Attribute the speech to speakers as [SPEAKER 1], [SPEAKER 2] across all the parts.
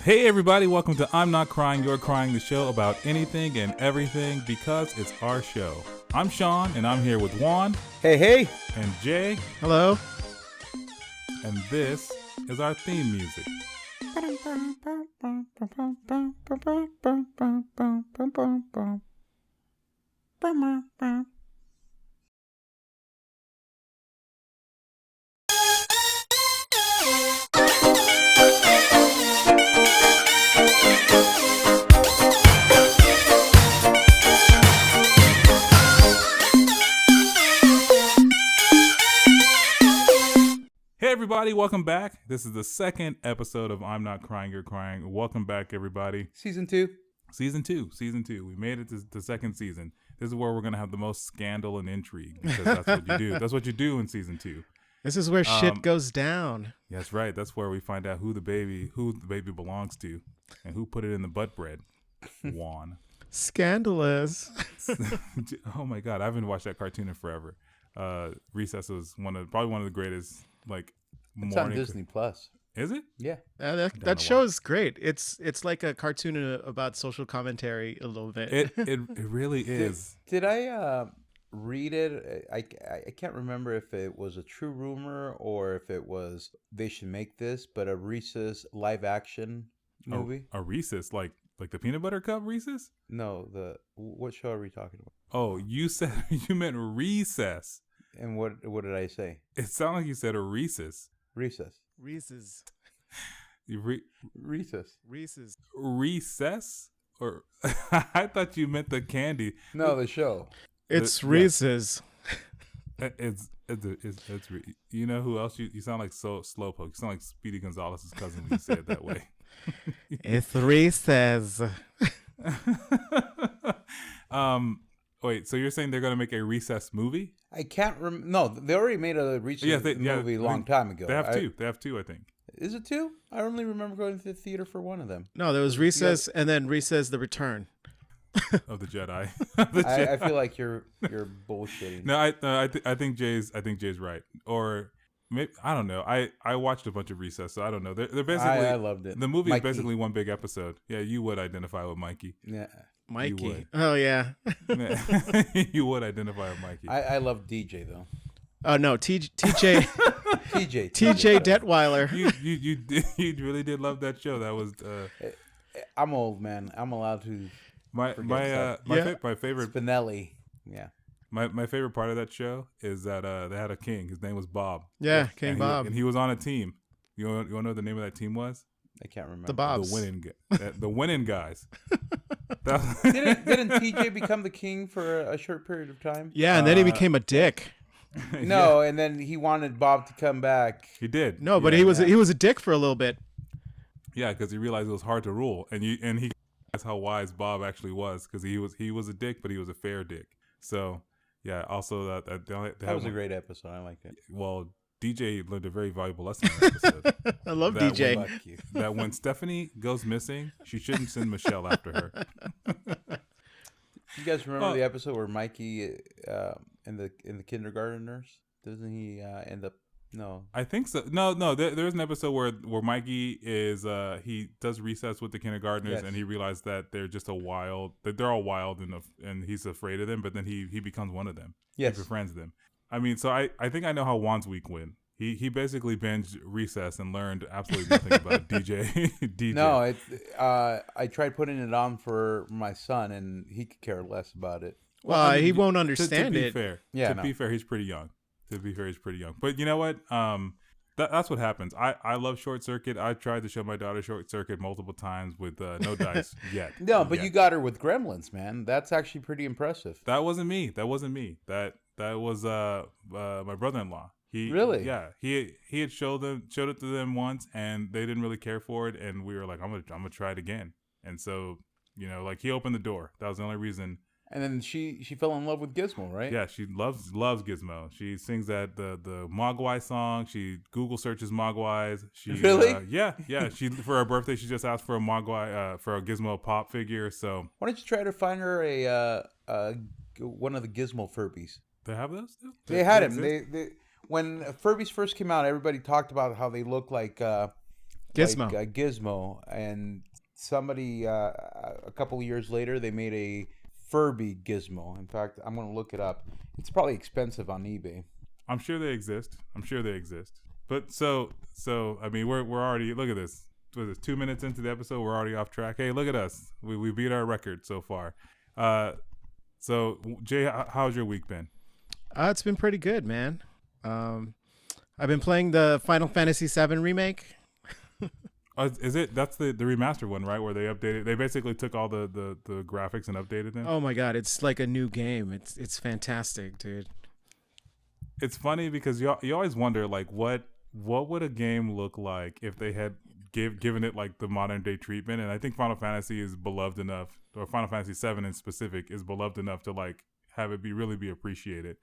[SPEAKER 1] Hey everybody, welcome to I'm Not Crying, You're Crying, the show about anything and everything because it's our show. I'm Sean, and I'm here with Juan.
[SPEAKER 2] Hey, hey.
[SPEAKER 1] And Jay.
[SPEAKER 3] Hello.
[SPEAKER 1] And this is our theme music. Hey everybody, welcome back. This is the second episode of I'm Not Crying, You're Crying. Welcome back, everybody.
[SPEAKER 2] Season 2.
[SPEAKER 1] Season 2. We made it to the second season. This is where we're going to have the most scandal and intrigue because that's what you do. That's what you do in season 2.
[SPEAKER 3] This is where shit goes down.
[SPEAKER 1] That's right. That's where we find out who the baby belongs to and who put it in the butt bread. Juan.
[SPEAKER 3] Scandalous.
[SPEAKER 1] Oh my God. I haven't watched that cartoon in forever. Recess was probably one of the greatest, like,
[SPEAKER 2] it's on Disney Plus.
[SPEAKER 1] Is it?
[SPEAKER 2] Yeah.
[SPEAKER 3] That show is great. It's like a cartoon about social commentary a little bit.
[SPEAKER 1] It really is.
[SPEAKER 2] Did I read it? I can't remember if it was a true rumor or if it was they should make this, but a Reese's live action movie.
[SPEAKER 1] A Reese's, like the peanut butter cup Reese's?
[SPEAKER 2] No, what show are we talking about?
[SPEAKER 1] Oh, you meant Recess.
[SPEAKER 2] And what did I say?
[SPEAKER 1] It sounded like you said a Reese's.
[SPEAKER 2] Reese's.
[SPEAKER 3] Reese's.
[SPEAKER 2] Reese's.
[SPEAKER 1] Recess? Or I thought you meant the candy.
[SPEAKER 2] No, the show.
[SPEAKER 3] It's Reese's.
[SPEAKER 1] Yeah. It's you know who else you sound like? So slowpoke. You sound like Speedy Gonzalez's cousin when you say it that way.
[SPEAKER 3] It's Reese's.
[SPEAKER 1] Wait, so you're saying they're going to make a Recess movie?
[SPEAKER 2] I can't remember. No, they already made a Recess movie a long time ago.
[SPEAKER 1] They have two. They have two, I think.
[SPEAKER 2] Is it two? I only remember going to the theater for one of them.
[SPEAKER 3] No, there was Recess and then Recess the Return.
[SPEAKER 1] Of the Jedi.
[SPEAKER 2] I feel like you're bullshitting.
[SPEAKER 1] No, I think Jay's right. Or maybe, I don't know. I watched a bunch of Recess, so I don't know. They're basically.
[SPEAKER 2] I loved it.
[SPEAKER 1] The movie is basically one big episode. Yeah, you would identify with Mikey.
[SPEAKER 2] Yeah.
[SPEAKER 3] Mikey. Oh yeah.
[SPEAKER 1] You would identify with Mikey.
[SPEAKER 2] I love DJ though.
[SPEAKER 3] Oh no, TJ Detweiler.
[SPEAKER 1] You really did love that show. That was.
[SPEAKER 2] I'm old, man. I'm allowed to.
[SPEAKER 1] My favorite
[SPEAKER 2] Spinelli. Yeah.
[SPEAKER 1] My favorite part of that show is that they had a king. His name was Bob.
[SPEAKER 3] Yeah, King Bob.
[SPEAKER 1] And he was on a team. You want to know what the name of that team was?
[SPEAKER 2] I can't remember.
[SPEAKER 3] The Bobs.
[SPEAKER 1] The winning guys.
[SPEAKER 2] Didn't TJ become the king for a short period of time?
[SPEAKER 3] Yeah, and then he became a dick.
[SPEAKER 2] No, and then he wanted Bob to come back.
[SPEAKER 1] He did.
[SPEAKER 3] No, but he was a dick for a little bit.
[SPEAKER 1] Yeah, because he realized it was hard to rule, and he realized how wise Bob actually was, because he was a dick, but he was a fair dick. So yeah, also that
[SPEAKER 2] was a great episode. I liked it.
[SPEAKER 1] Well, DJ learned a very valuable lesson in that episode.
[SPEAKER 3] I love DJ.
[SPEAKER 1] That when Stephanie goes missing, she shouldn't send Michelle after her.
[SPEAKER 2] You guys remember the episode where Mikey in the kindergartners, doesn't he end up? No,
[SPEAKER 1] I think so. No. There's an episode where Mikey is he does recess with the kindergartners, yes. And he realized that they're just that they're all wild and he's afraid of them. But then he becomes one of them.
[SPEAKER 2] Yes,
[SPEAKER 1] he befriends them. I mean, so I think I know how Juan's week went. He basically binged Recess and learned absolutely nothing about DJ.
[SPEAKER 2] No, I tried putting it on for my son, and he could care less about it.
[SPEAKER 3] Well, I mean, he won't understand it.
[SPEAKER 1] To be fair, he's pretty young. But you know what? That's what happens. I love Short Circuit. I tried to show my daughter Short Circuit multiple times with no dice yet.
[SPEAKER 2] No, but you got her with Gremlins, man. That's actually pretty impressive.
[SPEAKER 1] That wasn't me. That was my brother-in-law.
[SPEAKER 2] Really?
[SPEAKER 1] Yeah. He had showed it to them once, and they didn't really care for it. And we were like, I'm gonna try it again. And so, like, he opened the door. That was the only reason.
[SPEAKER 2] And then she fell in love with Gizmo, right?
[SPEAKER 1] Yeah, she loves Gizmo. She sings the Mogwai song. She Google searches Mogwais.
[SPEAKER 2] Really?
[SPEAKER 1] Yeah. She for her birthday she just asked for a Mogwai for a Gizmo pop figure. So
[SPEAKER 2] why don't you try to find her one of the Gizmo Furbies?
[SPEAKER 1] They have those too?
[SPEAKER 2] They had him. They when Furbies first came out, everybody talked about how they look like
[SPEAKER 3] Gizmo.
[SPEAKER 2] like Gizmo, and somebody a couple of years later they made a Furby Gizmo. In fact, I'm gonna look it up. It's probably expensive on eBay.
[SPEAKER 1] I'm sure they exist. But so I mean, we're already, look at this. Was it 2 minutes into the episode? We're already off track. Hey, look at us. We beat our record so far. So Jay, how's your week been?
[SPEAKER 3] It's been pretty good, man. I've been playing the Final Fantasy VII remake.
[SPEAKER 1] Is it? That's the remastered one, right? Where they updated. They basically took all the graphics and updated them.
[SPEAKER 3] Oh my god, it's like a new game. It's fantastic, dude.
[SPEAKER 1] It's funny because you always wonder, like, what would a game look like if they had given it like the modern day treatment. And I think Final Fantasy is beloved enough, or Final Fantasy VII in specific is beloved enough to like have it really be appreciated.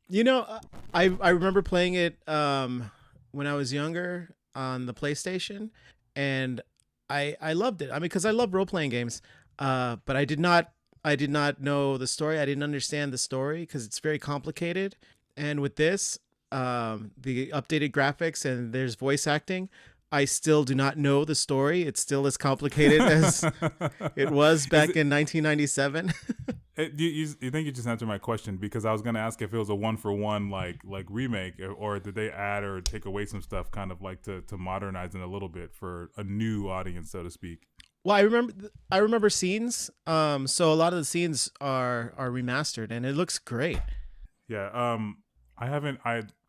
[SPEAKER 3] You know, I remember playing it when I was younger on the PlayStation, and I loved it. I mean, because I love role playing games, but I did not know the story. I didn't understand the story because it's very complicated. And with this, the updated graphics and there's voice acting, I still do not know the story. It's still as complicated as it was back in 1997.
[SPEAKER 1] You think you just answered my question, because I was going to ask if it was a 1-for-1 like remake, or did they add or take away some stuff kind of like to modernize it a little bit for a new audience, so to speak.
[SPEAKER 3] Well, I remember scenes. So a lot of the scenes are remastered and it looks great.
[SPEAKER 1] Yeah.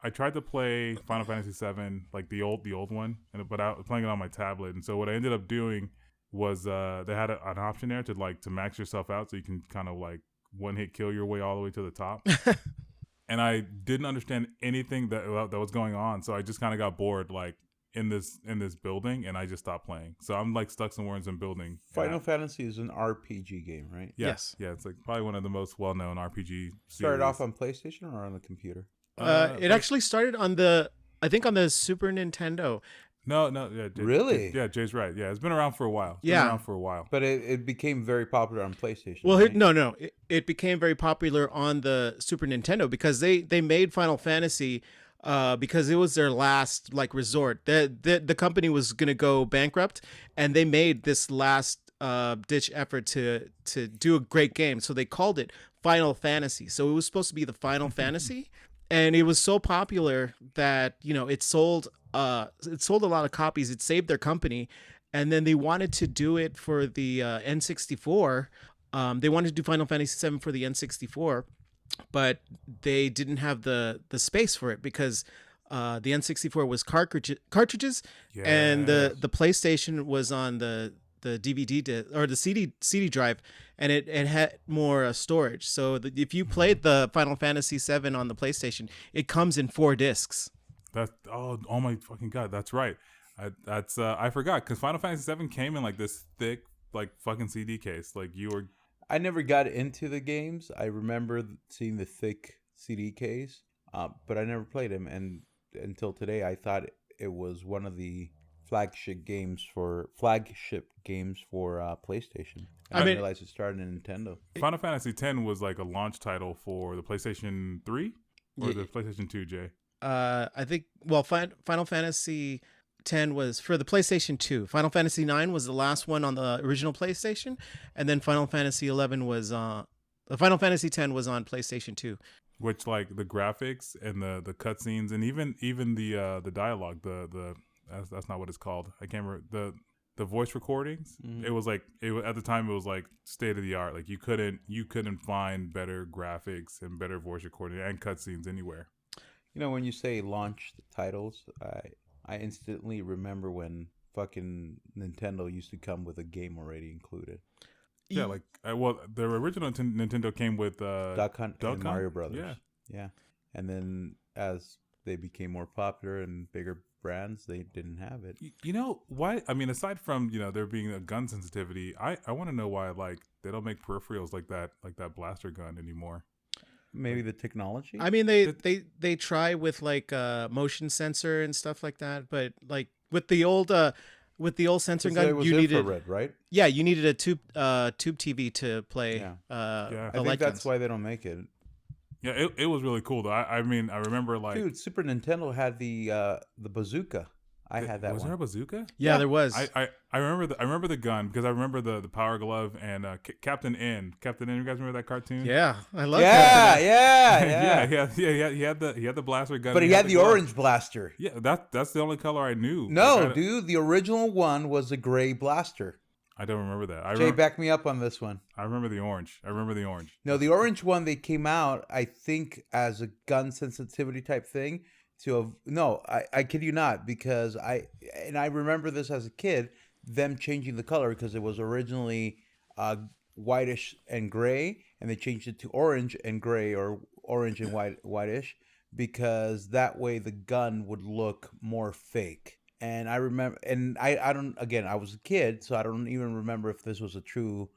[SPEAKER 1] I tried to play Final Fantasy VII, like the old one, but I was playing it on my tablet. And so what I ended up doing was they had an option there to max yourself out, so you can kind of like one hit kill your way all the way to the top. And I didn't understand anything that was going on, so I just kind of got bored like in this building, and I just stopped playing. So I'm like stuck somewhere in some building.
[SPEAKER 2] Final Fantasy is an RPG game, right?
[SPEAKER 3] Yes.
[SPEAKER 1] Yeah, it's like probably one of the most well-known RPG series.
[SPEAKER 2] Started off on PlayStation or on the computer?
[SPEAKER 3] It actually started on the Super Nintendo.
[SPEAKER 1] No, yeah.
[SPEAKER 2] Really?
[SPEAKER 1] Yeah, Jay's right. Yeah, it's been around for a while.
[SPEAKER 2] But it became very popular on PlayStation.
[SPEAKER 3] Well,
[SPEAKER 2] right?
[SPEAKER 3] no. It became very popular on the Super Nintendo because they made Final Fantasy because it was their last like resort. The company was gonna go bankrupt, and they made this last ditch effort to do a great game. So they called it Final Fantasy. So it was supposed to be the Final Fantasy. And it was so popular that, you know, it sold a lot of copies. It saved their company. And then they wanted to do it for the N64. They wanted to do Final Fantasy VII for the N64, but they didn't have the space for it because the N64 was cartridges, yes. And the PlayStation was on the DVD disc, or the CD drive, and it had more storage. So if you played the Final Fantasy VII on the PlayStation, it comes in 4 discs.
[SPEAKER 1] Oh my fucking god, that's right. I forgot, because Final Fantasy VII came in like this thick like fucking CD case. Like
[SPEAKER 2] I never got into the games. I remember seeing the thick CD case, but I never played them. And until today, I thought it was one of the flagship games for PlayStation. I didn't realize it started in Nintendo.
[SPEAKER 1] Final Fantasy X was like a launch title for the PlayStation 3 or the PlayStation 2, Jay?
[SPEAKER 3] I think, well, Final Fantasy X was for the PlayStation 2. Final Fantasy 9 was the last one on the original PlayStation, and then Final Fantasy 11 was Final Fantasy X was on PlayStation 2.
[SPEAKER 1] Which, like, the graphics and the cutscenes and even the dialogue, that's not what it's called. I can't remember the voice recordings. Mm-hmm. It was at the time it was like state of the art. Like you couldn't find better graphics and better voice recording and cutscenes anywhere.
[SPEAKER 2] You know, when you say launch titles, I instantly remember when fucking Nintendo used to come with a game already included.
[SPEAKER 1] Yeah, like the original Nintendo came with
[SPEAKER 2] Duck Hunt and Mario Brothers.
[SPEAKER 1] Yeah.
[SPEAKER 2] And then as they became more popular and bigger brands, they didn't have it.
[SPEAKER 1] You know why? I mean, aside from, you know, there being a gun sensitivity, I want to know why like they don't make peripherals like that blaster gun anymore.
[SPEAKER 2] Maybe the technology.
[SPEAKER 3] I mean, they try with like motion sensor and stuff like that, but like with the old sensor gun, you needed
[SPEAKER 2] infrared, right?
[SPEAKER 3] Yeah, you needed a tube TV to play.
[SPEAKER 2] I think that's why they don't make it.
[SPEAKER 1] Yeah, it was really cool though. I mean, I remember like,
[SPEAKER 2] dude, Super Nintendo had the bazooka. I had that
[SPEAKER 1] was
[SPEAKER 2] one.
[SPEAKER 1] there a bazooka?
[SPEAKER 3] Yeah, there was.
[SPEAKER 1] I remember the gun because I remember the power glove and Captain N. Captain N. You guys remember that cartoon?
[SPEAKER 3] Yeah, I love
[SPEAKER 2] Yeah,
[SPEAKER 3] that.
[SPEAKER 2] yeah.
[SPEAKER 1] He had the blaster gun.
[SPEAKER 2] But he had the
[SPEAKER 1] glove.
[SPEAKER 2] orange blaster.
[SPEAKER 1] Yeah, that's the only color I knew.
[SPEAKER 2] No,
[SPEAKER 1] Like,
[SPEAKER 2] dude, the original one was a gray blaster.
[SPEAKER 1] I don't remember that.
[SPEAKER 2] Jay, back me up on this one.
[SPEAKER 1] I remember the orange.
[SPEAKER 2] No, the orange one, they came out, I think, as a gun sensitivity type thing. No, I kid you not, because I remember this as a kid, them changing the color because it was originally whitish and gray, and they changed it to orange and gray, or orange and whitish, because that way the gun would look more fake. And I remember, and I don't, again, I was a kid, so I don't even remember if this was a true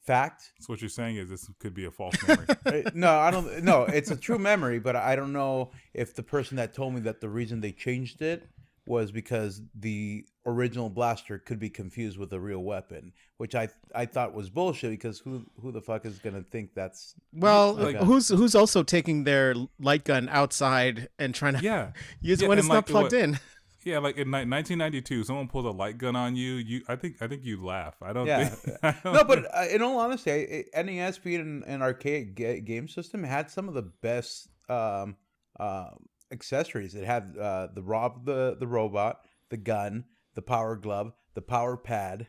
[SPEAKER 2] fact.
[SPEAKER 1] So what you're saying is this could be a false memory.
[SPEAKER 2] No, I don't. No, it's a true memory, but I don't know if the person that told me that the reason they changed it was because the original blaster could be confused with a real weapon, which I thought was bullshit, because who the fuck is gonna think that's
[SPEAKER 3] who's also taking their light gun outside and trying to use it when it's not plugged in.
[SPEAKER 1] Yeah, like in 1992, someone pulls a light gun on you. I think you laugh. I don't think.
[SPEAKER 2] No, but in all honesty, NES being an arcade game system had some of the best accessories. It had the robot, the gun, the power glove, the power pad.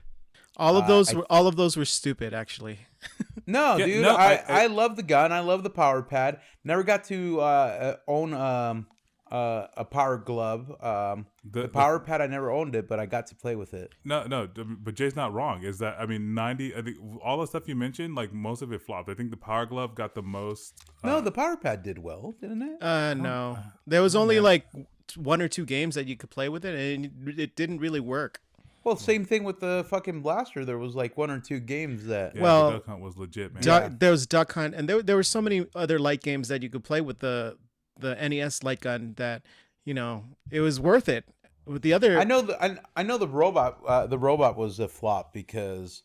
[SPEAKER 3] All of those were stupid, actually.
[SPEAKER 2] No, dude,
[SPEAKER 1] no,
[SPEAKER 2] I love the gun. I love the power pad. Never got to own a power glove. The power pad, I never owned it, but I got to play with it.
[SPEAKER 1] No, but Jay's not wrong. Is that, I mean, 90? I think all the stuff you mentioned, like most of it flopped. I think the power glove got the most.
[SPEAKER 2] No, the power pad did well, didn't it?
[SPEAKER 3] No, there was only like 1 or 2 games that you could play with it, and it didn't really work.
[SPEAKER 2] Well, same thing with the fucking blaster. There was like 1 or 2 games that.
[SPEAKER 1] Yeah, the Duck Hunt was legit, man.
[SPEAKER 3] There was Duck Hunt, and there were so many other light games that you could play with the NES light gun that, you know, it was worth it. With the other,
[SPEAKER 2] I know the robot. The robot was a flop because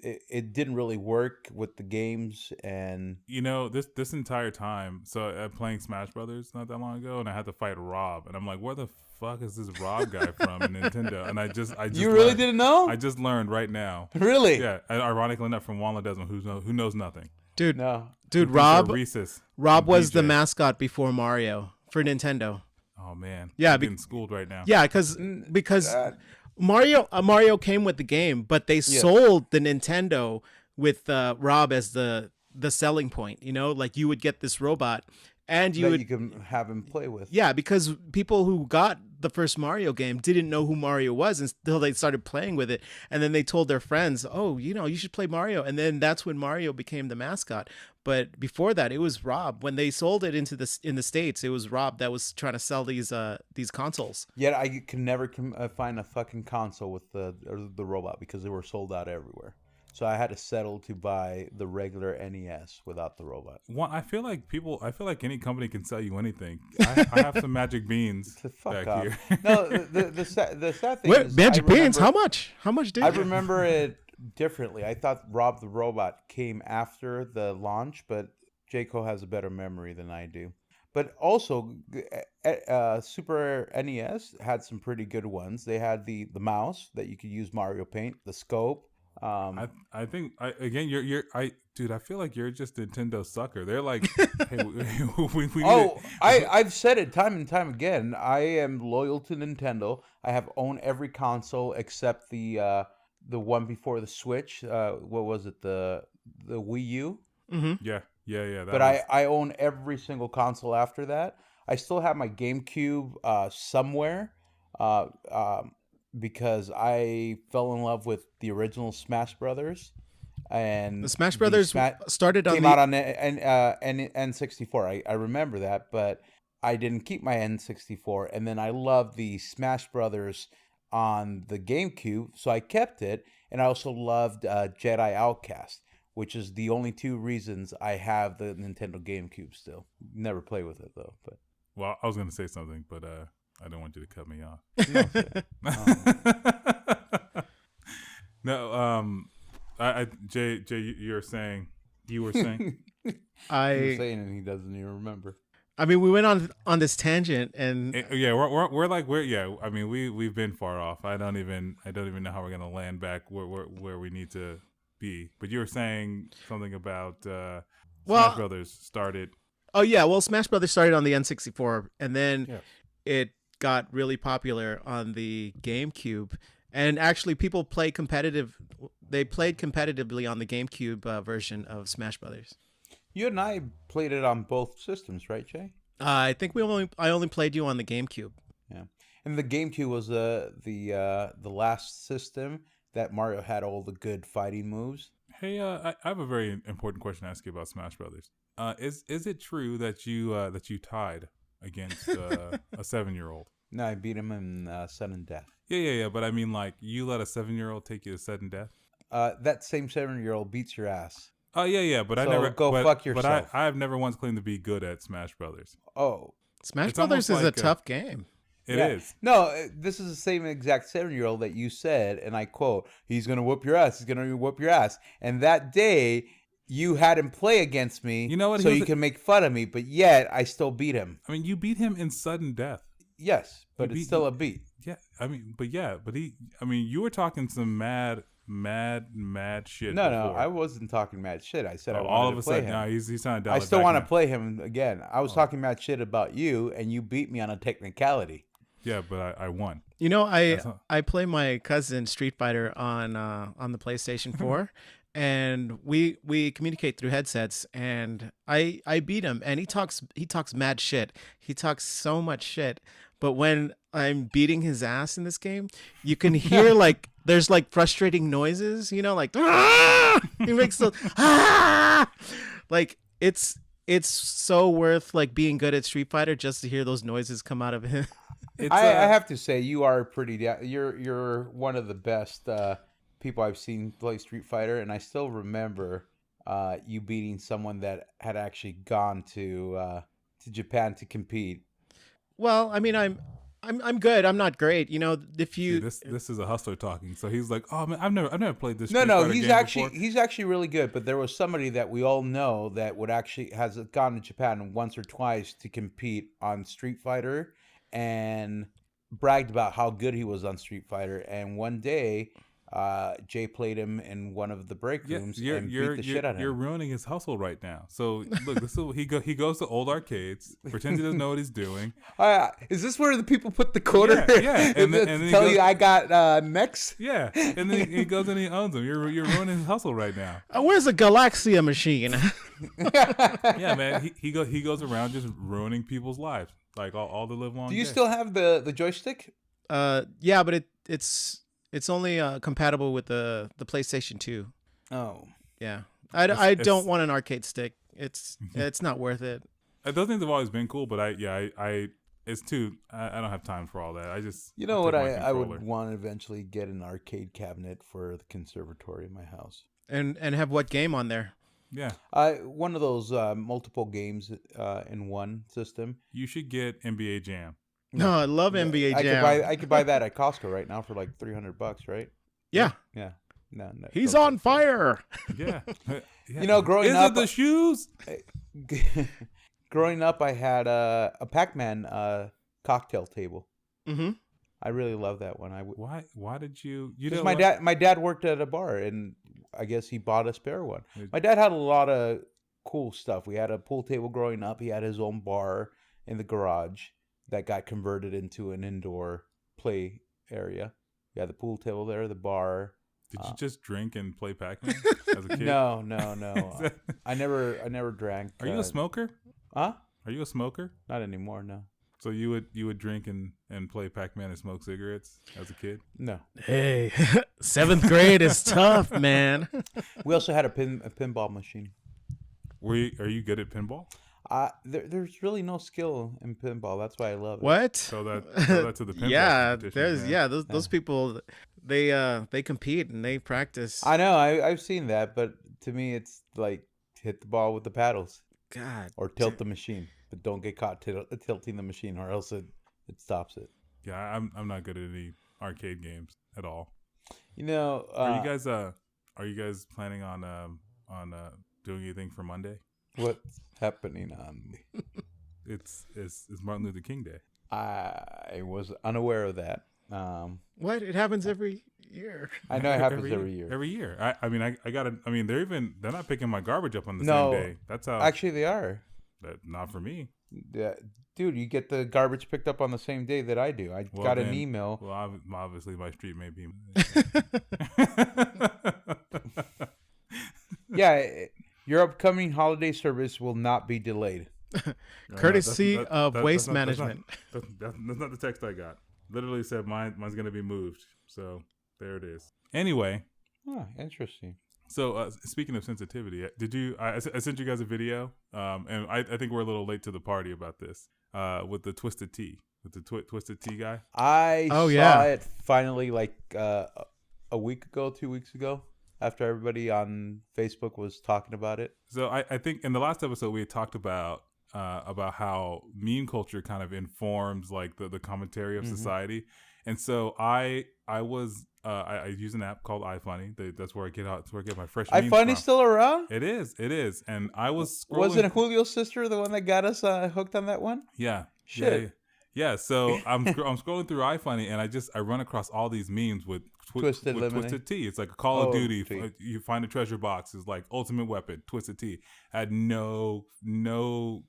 [SPEAKER 2] it didn't really work with the games, and
[SPEAKER 1] you know, this entire time. So playing Smash Brothers not that long ago, and I had to fight Rob, and I'm like, where the fuck is this Rob guy from in Nintendo? And I just
[SPEAKER 2] you really
[SPEAKER 1] learned.
[SPEAKER 2] Didn't know?
[SPEAKER 1] I just learned right now.
[SPEAKER 2] Really?
[SPEAKER 1] Yeah. And ironically enough, from Juan Ledesma, who knows nothing.
[SPEAKER 3] Dude,
[SPEAKER 2] no.
[SPEAKER 3] Dude, Rob was the mascot before Mario for Nintendo.
[SPEAKER 1] Oh man,
[SPEAKER 3] yeah,
[SPEAKER 1] I'm getting schooled right now.
[SPEAKER 3] Yeah, because Mario came with the game, but they sold the Nintendo with Rob as the selling point. You know, like you would get this robot, and you
[SPEAKER 2] can have him play with.
[SPEAKER 3] Yeah, because people who got the first Mario game didn't know who Mario was until they started playing with it, and then they told their friends, "Oh, you know, you should play Mario," and then that's when Mario became the mascot. But before that, it was Rob. When they sold it in the States, it was Rob that was trying to sell these consoles.
[SPEAKER 2] Yet I can never find a fucking console with the robot because they were sold out everywhere. So I had to settle to buy the regular NES without the robot.
[SPEAKER 1] Well, I feel like any company can sell you anything. I have some magic beans back here.
[SPEAKER 2] No, the sad thing is,
[SPEAKER 3] magic beans. How much? How much did
[SPEAKER 2] I remember it differently. I thought Rob the Robot came after the launch, but Jayco has a better memory than I do. But also, Super NES had some pretty good ones. They had the mouse that you could use Mario Paint, the scope.
[SPEAKER 1] I think dude, I feel like you're just a Nintendo sucker. They're like, hey,
[SPEAKER 2] I've said it time and time again. I am loyal to Nintendo. I have owned every console except the one before the Switch. What was it? The Wii U.
[SPEAKER 3] Mm-hmm.
[SPEAKER 1] Yeah.
[SPEAKER 2] But I own every single console after that. I still have my GameCube somewhere. Because I fell in love with the original Smash Brothers, and
[SPEAKER 3] the Smash Brothers started
[SPEAKER 2] came out on N64. I remember that, but I didn't keep my N64, and then I loved the Smash Brothers on the GameCube, so I kept it, and I also loved Jedi Outcast, which is the only 2 reasons I have the Nintendo GameCube still. Never play with it though, but.
[SPEAKER 1] Well, I was gonna say something, but I don't want you to cut me off. No, Jay, you were saying.
[SPEAKER 2] You were saying, and he doesn't even remember.
[SPEAKER 3] I mean, we went on this tangent, and
[SPEAKER 1] Yeah, we're yeah. I mean, we've been far off. I don't even know how we're gonna land back where we need to be. But you were saying something about Smash Brothers started.
[SPEAKER 3] Oh yeah, well, Smash Brothers started on the N64, and then
[SPEAKER 2] Yes.
[SPEAKER 3] it got really popular on the GameCube. And actually, people play competitive. They played competitively on the GameCube version of Smash Brothers.
[SPEAKER 2] You and I played it on both systems, right, Jay?
[SPEAKER 3] I think I only played you on the GameCube.
[SPEAKER 2] Yeah, and the GameCube was the last system that Mario had all the good fighting moves.
[SPEAKER 1] Hey, I have a very important question to ask you about Smash Brothers. Is it true that you tied against a 7-year-old?
[SPEAKER 2] No, I beat him in sudden death.
[SPEAKER 1] Yeah. But I mean, like, you let a 7-year-old take you to sudden death?
[SPEAKER 2] That same 7-year-old beats your ass.
[SPEAKER 1] Oh yeah. But I
[SPEAKER 2] So
[SPEAKER 1] never
[SPEAKER 2] go fuck yourself.
[SPEAKER 1] But I've never once claimed to be good at Smash Brothers.
[SPEAKER 2] Oh,
[SPEAKER 3] Smash
[SPEAKER 1] It's
[SPEAKER 3] Brothers is
[SPEAKER 1] almost like
[SPEAKER 3] a tough game.
[SPEAKER 1] It is.
[SPEAKER 2] No, this is the same exact 7-year-old that you said, and I quote, "He's gonna whoop your ass. He's gonna whoop your ass." And that day, you had him play against me.
[SPEAKER 1] You know what?
[SPEAKER 2] So you can make fun of me, but yet I still beat him.
[SPEAKER 1] I mean, you beat him in sudden death.
[SPEAKER 2] Yes, but
[SPEAKER 1] You
[SPEAKER 2] it's still a beat.
[SPEAKER 1] Yeah, I mean, but you were talking some mad shit.
[SPEAKER 2] No,
[SPEAKER 1] before.
[SPEAKER 2] I wasn't talking mad shit. I said I wanted
[SPEAKER 1] all of
[SPEAKER 2] to
[SPEAKER 1] a
[SPEAKER 2] play
[SPEAKER 1] sudden,
[SPEAKER 2] him.
[SPEAKER 1] no, he's trying to.
[SPEAKER 2] I still want to play him again. I was talking mad shit about you, and you beat me on a technicality.
[SPEAKER 1] Yeah, but I won.
[SPEAKER 3] You know, I play my cousin Street Fighter on the PlayStation 4, and we communicate through headsets. And I beat him, and he talks mad shit. He talks so much shit. But when I'm beating his ass in this game, you can hear like there's like frustrating noises. You know, like ah! He makes the ah! Like it's so worth like being good at Street Fighter just to hear those noises come out of him.
[SPEAKER 2] I have to say, you are you're one of the best people I've seen play Street Fighter, and I still remember you beating someone that had actually gone to Japan to compete.
[SPEAKER 3] Well, I mean, I'm good. I'm not great. You know, if you
[SPEAKER 1] See, this is a hustler talking. So he's like, oh man, I've never played this.
[SPEAKER 2] No,
[SPEAKER 1] Street Fighter game
[SPEAKER 2] he's actually really good. But there was somebody that we all know that has gone to Japan once or twice to compete on Street Fighter, and bragged about how good he was on Street Fighter. And one day, Jay played him in one of the break rooms and beat the shit out of him.
[SPEAKER 1] You're ruining his hustle right now. So look, this is he goes to old arcades, pretends he doesn't know what he's doing.
[SPEAKER 2] Is this where the people put the quarter?
[SPEAKER 1] Yeah. And then
[SPEAKER 2] tell you I got next.
[SPEAKER 1] Yeah, and then he goes and he owns them. You're ruining his hustle right now.
[SPEAKER 3] Where's the Galaxia machine?
[SPEAKER 1] Yeah, man. He goes around just ruining people's lives, like all the live long.
[SPEAKER 2] Do you still have the joystick?
[SPEAKER 3] Yeah, but it's only compatible with the PlayStation 2.
[SPEAKER 2] Oh,
[SPEAKER 3] yeah. I don't want an arcade stick. It's not worth it.
[SPEAKER 1] Those things have always been cool, but I it's too. I don't have time for all that. I just
[SPEAKER 2] what I would want to eventually get an arcade cabinet for the conservatory in my house.
[SPEAKER 3] And have what game on there?
[SPEAKER 1] Yeah.
[SPEAKER 2] One of those multiple games in one system.
[SPEAKER 1] You should get NBA Jam.
[SPEAKER 3] No, I love NBA Jam.
[SPEAKER 2] I could buy that at Costco right now for like $300, right?
[SPEAKER 3] Yeah.
[SPEAKER 2] Yeah. No,
[SPEAKER 3] he's on fire.
[SPEAKER 1] Yeah.
[SPEAKER 2] You know, growing
[SPEAKER 1] Is
[SPEAKER 2] up,
[SPEAKER 1] it the shoes?
[SPEAKER 2] Growing up, I had a Pac-Man cocktail table.
[SPEAKER 3] Mm-hmm.
[SPEAKER 2] I really love that one.
[SPEAKER 1] Why did you?
[SPEAKER 2] My dad worked at a bar, and I guess he bought a spare one. My dad had a lot of cool stuff. We had a pool table growing up. He had his own bar in the garage that got converted into an indoor play area. We had the pool table there, the bar.
[SPEAKER 1] Did you just drink and play Pac-Man as a kid?
[SPEAKER 2] No. I never drank.
[SPEAKER 1] Are you a smoker?
[SPEAKER 2] Huh?
[SPEAKER 1] Are you a smoker?
[SPEAKER 2] Not anymore, no.
[SPEAKER 1] So you would drink and play Pac-Man and smoke cigarettes as a kid?
[SPEAKER 2] No.
[SPEAKER 3] Hey, 7th grade is tough, man.
[SPEAKER 2] We also had a pinball machine.
[SPEAKER 1] Are you good at pinball?
[SPEAKER 2] There's really no skill in pinball. That's why I love it.
[SPEAKER 3] What?
[SPEAKER 1] So that to the pinball.
[SPEAKER 3] Yeah,
[SPEAKER 1] competition,
[SPEAKER 3] those people they compete and they practice.
[SPEAKER 2] I know. I've seen that, but to me, it's like hit the ball with the paddles.
[SPEAKER 3] God.
[SPEAKER 2] Or tilt the machine, but don't get caught tilting the machine, or else it stops it.
[SPEAKER 1] Yeah, I'm not good at any arcade games at all.
[SPEAKER 2] You know,
[SPEAKER 1] are you guys planning on doing anything for Monday?
[SPEAKER 2] What's happening on
[SPEAKER 1] it's Martin Luther King Day.
[SPEAKER 2] I was unaware of that.
[SPEAKER 3] What? It happens every year.
[SPEAKER 2] I know it happens every year.
[SPEAKER 1] Every year. I mean, I gotta. I mean, they're not picking my garbage up on the
[SPEAKER 2] No,
[SPEAKER 1] same day. That's how.
[SPEAKER 2] Actually, they are.
[SPEAKER 1] Not for me.
[SPEAKER 2] Yeah, dude, you get the garbage picked up on the same day that I do. I got an email.
[SPEAKER 1] Well, obviously, my street may be.
[SPEAKER 2] Yeah, your upcoming holiday service will not be delayed.
[SPEAKER 3] Courtesy of Waste Management.
[SPEAKER 1] That's not the text I got. Literally said mine's gonna be moved. So there it is. Anyway.
[SPEAKER 2] Oh, interesting.
[SPEAKER 1] So speaking of sensitivity, did you? I sent you guys a video, and I think we're a little late to the party about this. With the Twisted Tea, with the Twisted Tea guy.
[SPEAKER 2] I saw it finally like a week ago, 2 weeks ago, after everybody on Facebook was talking about it.
[SPEAKER 1] So I think in the last episode we had talked about how meme culture kind of informs like the commentary of society, and so I use an app called iFunny. That's where I get my fresh memes
[SPEAKER 2] iFunny's
[SPEAKER 1] from.
[SPEAKER 2] still around?
[SPEAKER 1] It is, and I was scrolling.
[SPEAKER 2] Wasn't Julio's sister the one that got us hooked on that one?
[SPEAKER 1] Yeah.
[SPEAKER 2] Shit.
[SPEAKER 1] Yeah. So I'm scrolling through iFunny, and I run across all these memes with Twisted Tea. It's like a Call of Duty. You find a treasure box. It's like ultimate weapon, Twisted Tea. I had no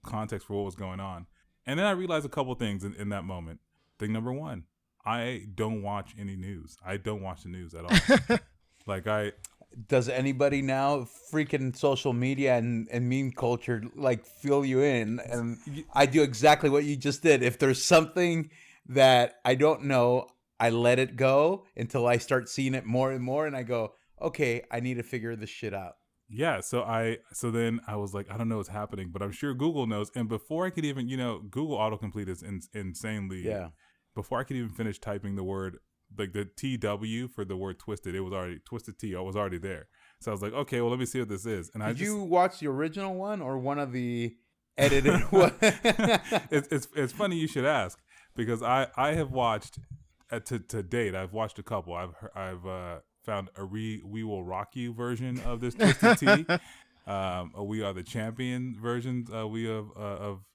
[SPEAKER 1] context for what was going on, and then I realized a couple things in that moment. Thing number one, I don't watch any news. I don't watch the news at all.
[SPEAKER 2] Does anybody now freaking social media and meme culture like fill you in? And I do exactly what you just did. If there's something that I don't know, I let it go until I start seeing it more and more, and I go, okay, I need to figure this shit out.
[SPEAKER 1] Yeah, so then I was like, I don't know what's happening, but I'm sure Google knows. And before I could even, Google autocomplete is insanely.
[SPEAKER 2] Yeah.
[SPEAKER 1] Before I could even finish typing the word, like the TW for the word twisted, it was already Twisted T. I was already there. So I was like, okay, well, let me see what this is. And
[SPEAKER 2] Did you watch the original one or one of the edited one?
[SPEAKER 1] It's funny you should ask, because I have watched to date. I've watched a couple. I've found a We Will Rock You version of this Twisted Tea. A We Are the Champion version of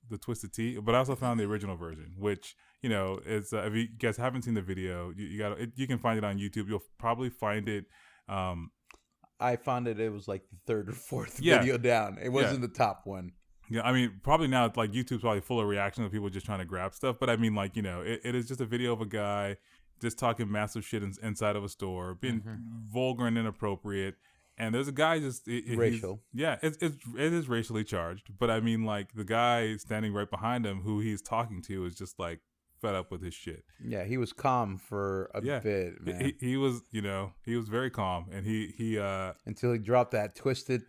[SPEAKER 1] the Twisted Tea, but I also found the original version, which is if you guys haven't seen the video, you can find it on YouTube. You'll probably find it.
[SPEAKER 2] I found it. It was like the third or fourth video down. It wasn't the top one.
[SPEAKER 1] Yeah, I mean, probably now like YouTube's probably full of reactions of people just trying to grab stuff. But I mean, like it is just a video of a guy just talking massive shit inside of a store, being vulgar and inappropriate. And there's a guy just
[SPEAKER 2] racial.
[SPEAKER 1] It is racially charged. But I mean, like the guy standing right behind him, who he's talking to, is just like fed up with his shit.
[SPEAKER 2] Yeah, he was calm for a bit, man.
[SPEAKER 1] He was, he was very calm, and he
[SPEAKER 2] until he dropped that Twisted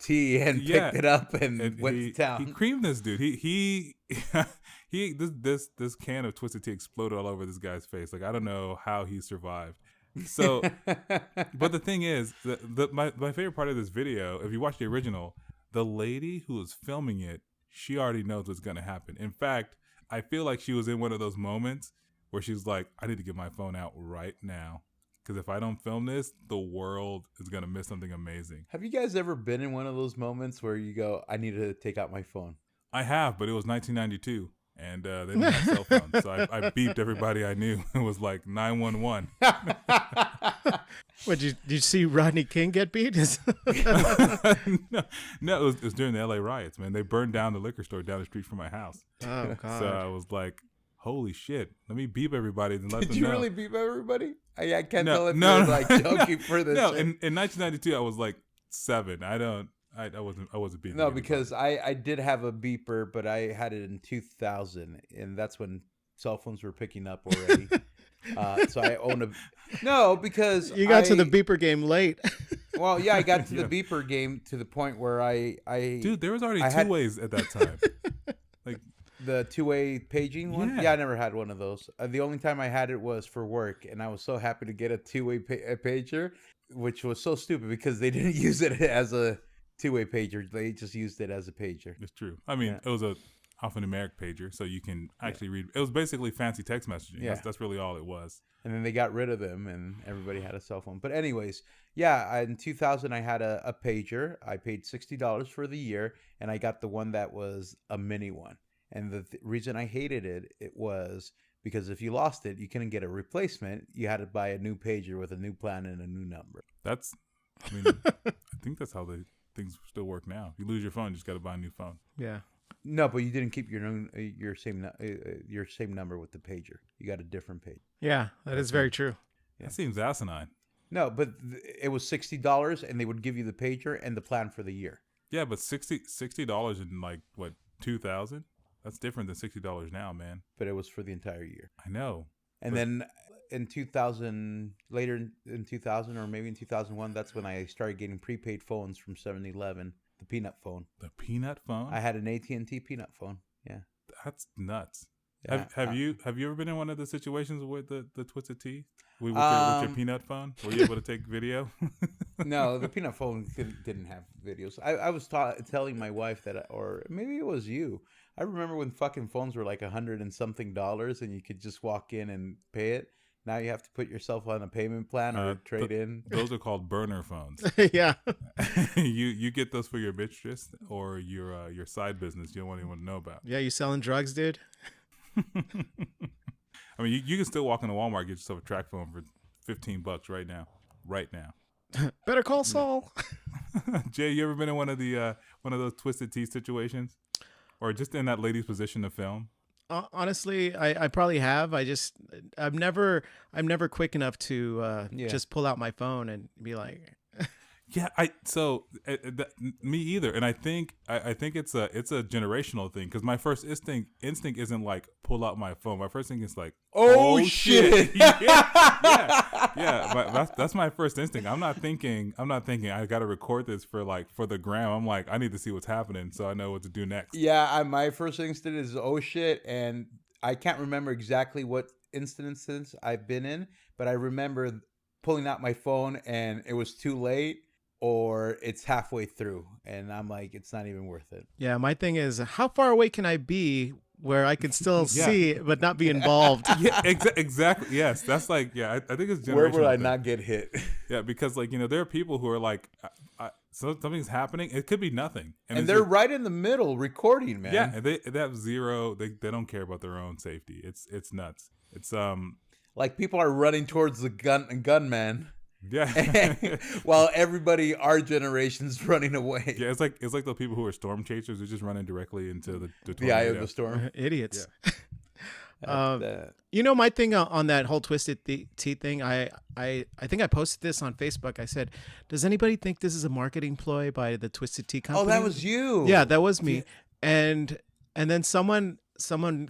[SPEAKER 2] tea and picked it up and went to town.
[SPEAKER 1] He creamed this dude. This can of Twisted Tea exploded all over this guy's face. Like I don't know how he survived. So, but the thing is, my favorite part of this video, if you watch the original, the lady who was filming it, she already knows what's gonna happen. In fact, I feel like she was in one of those moments where she's like, I need to get my phone out right now, because if I don't film this, the world is going to miss something amazing.
[SPEAKER 2] Have you guys ever been in one of those moments where you go, I need to take out my phone?
[SPEAKER 1] I have, but it was 1992, and they didn't have cell phones, so I beeped everybody I knew. It was like 911.
[SPEAKER 3] What, did you see Rodney King get beat?
[SPEAKER 1] No, it was during the LA riots, man. They burned down the liquor store down the street from my house.
[SPEAKER 3] Oh, God.
[SPEAKER 1] So I was like, holy shit, let me beep everybody and let them know.
[SPEAKER 2] Did you really beep everybody? I can't tell if you were like joking for this.
[SPEAKER 1] No, in 1992, I was like 7. I wasn't beeping.
[SPEAKER 2] No, because I did have a beeper, but I had it in 2000, and that's when cell phones were picking up already. So I own a... No, because
[SPEAKER 3] you got to the beeper game late.
[SPEAKER 2] Well, yeah, I got to the beeper game to the point where I
[SPEAKER 1] Dude, there was already two ways at that time. Like
[SPEAKER 2] the two-way paging one? Yeah, I never had one of those. The only time I had it was for work, and I was so happy to get a two-way pager, which was so stupid because they didn't use it as a two-way pager. They just used it as a pager.
[SPEAKER 1] It's true. I mean, it was a alphanumeric pager, so you can actually read. It was basically fancy text messaging. Yeah. That's really all it was.
[SPEAKER 2] And then they got rid of them, and everybody had a cell phone. But anyways, yeah, in 2000, I had a pager. I paid $60 for the year, and I got the one that was a mini one. And the reason I hated it was because if you lost it, you couldn't get a replacement. You had to buy a new pager with a new plan and a new number.
[SPEAKER 1] That's, I mean, I think that's how things still work now. You lose your phone, you just got to buy a new phone.
[SPEAKER 3] Yeah.
[SPEAKER 2] No, but you didn't keep your same number with the pager. You got a different page.
[SPEAKER 3] Yeah, that is very true.
[SPEAKER 1] That seems asinine.
[SPEAKER 2] No, but it was $60, and they would give you the pager and the plan for the year.
[SPEAKER 1] Yeah, but $60 in like what 2000? That's different than $60 now, man.
[SPEAKER 2] But it was for the entire year.
[SPEAKER 1] I know.
[SPEAKER 2] And then in 2000, later in 2000 or maybe in 2001, that's when I started getting prepaid phones from 7-Eleven, the Peanut phone.
[SPEAKER 1] The Peanut phone?
[SPEAKER 2] I had an AT&T Peanut phone. Yeah.
[SPEAKER 1] That's nuts.
[SPEAKER 2] Yeah.
[SPEAKER 1] Have you ever been in one of the situations with the Twisted Tea? With your Peanut phone? Were you able to take video?
[SPEAKER 2] No, the Peanut phone didn't have videos. I was telling my wife that, or maybe it was you. I remember when fucking phones were like $100 and something, and you could just walk in and pay it. Now you have to put yourself on a payment plan or trade in.
[SPEAKER 1] Those are called burner phones.
[SPEAKER 3] Yeah.
[SPEAKER 1] You get those for your mistress or your side business you don't want anyone to know about.
[SPEAKER 3] Yeah, you selling drugs, dude?
[SPEAKER 1] I mean, you can still walk into Walmart and get yourself a track phone for $15 right now. Right now.
[SPEAKER 3] Better call Saul.
[SPEAKER 1] Jay, you ever been in one of those Twisted Tea situations, or just in that lady's position to film?
[SPEAKER 3] Honestly, I probably have. I'm never quick enough to just pull out my phone and be like.
[SPEAKER 1] Yeah, me either, and I think it's a generational thing because my first instinct isn't like pull out my phone. My first instinct is like, oh shit, yeah. That's my first instinct. I'm not thinking I got to record this for the gram. I'm like, I need to see what's happening so I know what to do next.
[SPEAKER 2] Yeah, my first instinct is oh shit, and I can't remember exactly what instances I've been in, but I remember pulling out my phone and it was too late. Or it's halfway through, and I'm like, it's not even worth it.
[SPEAKER 3] Yeah, my thing is, how far away can I be where I can still see but not be involved?
[SPEAKER 1] Yeah, exactly. Yes, that's like, yeah, I think it's generational.
[SPEAKER 2] Where would I not get hit?
[SPEAKER 1] Yeah, because there are people who are like, so something's happening. It could be nothing,
[SPEAKER 2] and they're right in the middle recording, man.
[SPEAKER 1] Yeah, and they have zero. They don't care about their own safety. It's nuts. It's
[SPEAKER 2] like people are running towards the gunman.
[SPEAKER 1] Yeah.
[SPEAKER 2] While everybody our generation's running away.
[SPEAKER 1] Yeah, it's like the people who are storm chasers who just running directly into the
[SPEAKER 2] eye of the storm.
[SPEAKER 3] Idiots.
[SPEAKER 2] Yeah.
[SPEAKER 3] My thing on that whole Twisted Tea thing, I think I posted this on Facebook. I said, does anybody think this is a marketing ploy by the Twisted Tea company?
[SPEAKER 2] Oh, that was you.
[SPEAKER 3] Yeah, that was me. And then someone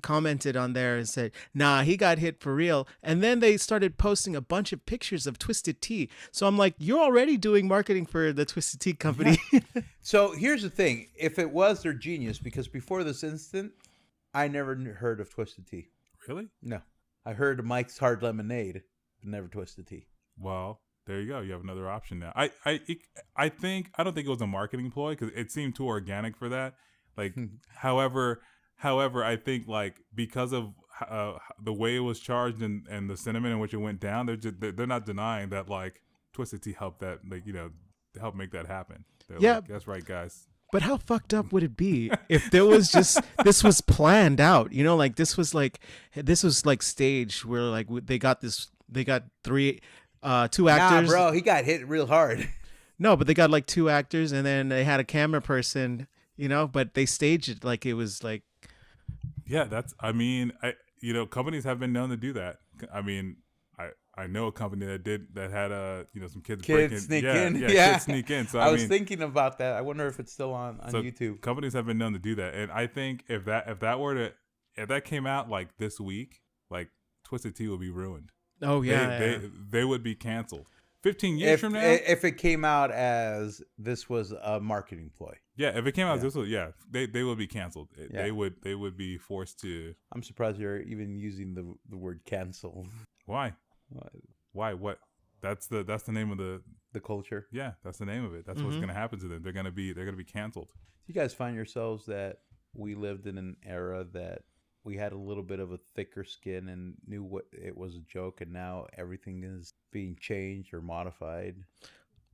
[SPEAKER 3] commented on there and said, nah, he got hit for real. And then they started posting a bunch of pictures of Twisted Tea. So I'm like, you're already doing marketing for the Twisted Tea company.
[SPEAKER 2] So here's the thing. If it was, they're genius, because before this instant, I never heard of Twisted Tea.
[SPEAKER 1] Really?
[SPEAKER 2] No. I heard of Mike's Hard Lemonade, but never Twisted Tea.
[SPEAKER 1] Well, there you go. You have another option now. I don't think it was a marketing ploy because it seemed too organic for that. Like, However, I think like because of the way it was charged and the sentiment in which it went down, they're not denying that like Twisted Tea helped that help make that happen. They're like, that's right, guys.
[SPEAKER 3] But how fucked up would it be if there was just this was planned out? Like this was like staged where like they got two actors.
[SPEAKER 2] Nah, bro, he got hit real hard.
[SPEAKER 3] No, but they got like two actors and then they had a camera person. But they staged it like it was like.
[SPEAKER 1] Yeah, companies have been known to do that. I mean, I know a company that had some kids
[SPEAKER 2] sneak in.
[SPEAKER 1] Yeah, kids sneak in. So
[SPEAKER 2] I was thinking about that. I wonder if it's still on YouTube.
[SPEAKER 1] Companies have been known to do that, and I think if that came out like this week, like Twisted Tea would be ruined.
[SPEAKER 3] Oh yeah,
[SPEAKER 1] they would be canceled. 15 years from now,
[SPEAKER 2] if it came out as this was a marketing ploy.
[SPEAKER 1] Yeah, if it came out as this was, they would be canceled.
[SPEAKER 2] Yeah.
[SPEAKER 1] They would be forced to.
[SPEAKER 2] I'm surprised you're even using the word cancel.
[SPEAKER 1] Why? Why? What? That's the name of the
[SPEAKER 2] culture.
[SPEAKER 1] Yeah, that's the name of it. That's what's going to happen to them. They're gonna be canceled.
[SPEAKER 2] Do you guys find yourselves that we lived in an era that we had a little bit of a thicker skin and knew what it was a joke, and now everything is being changed or modified?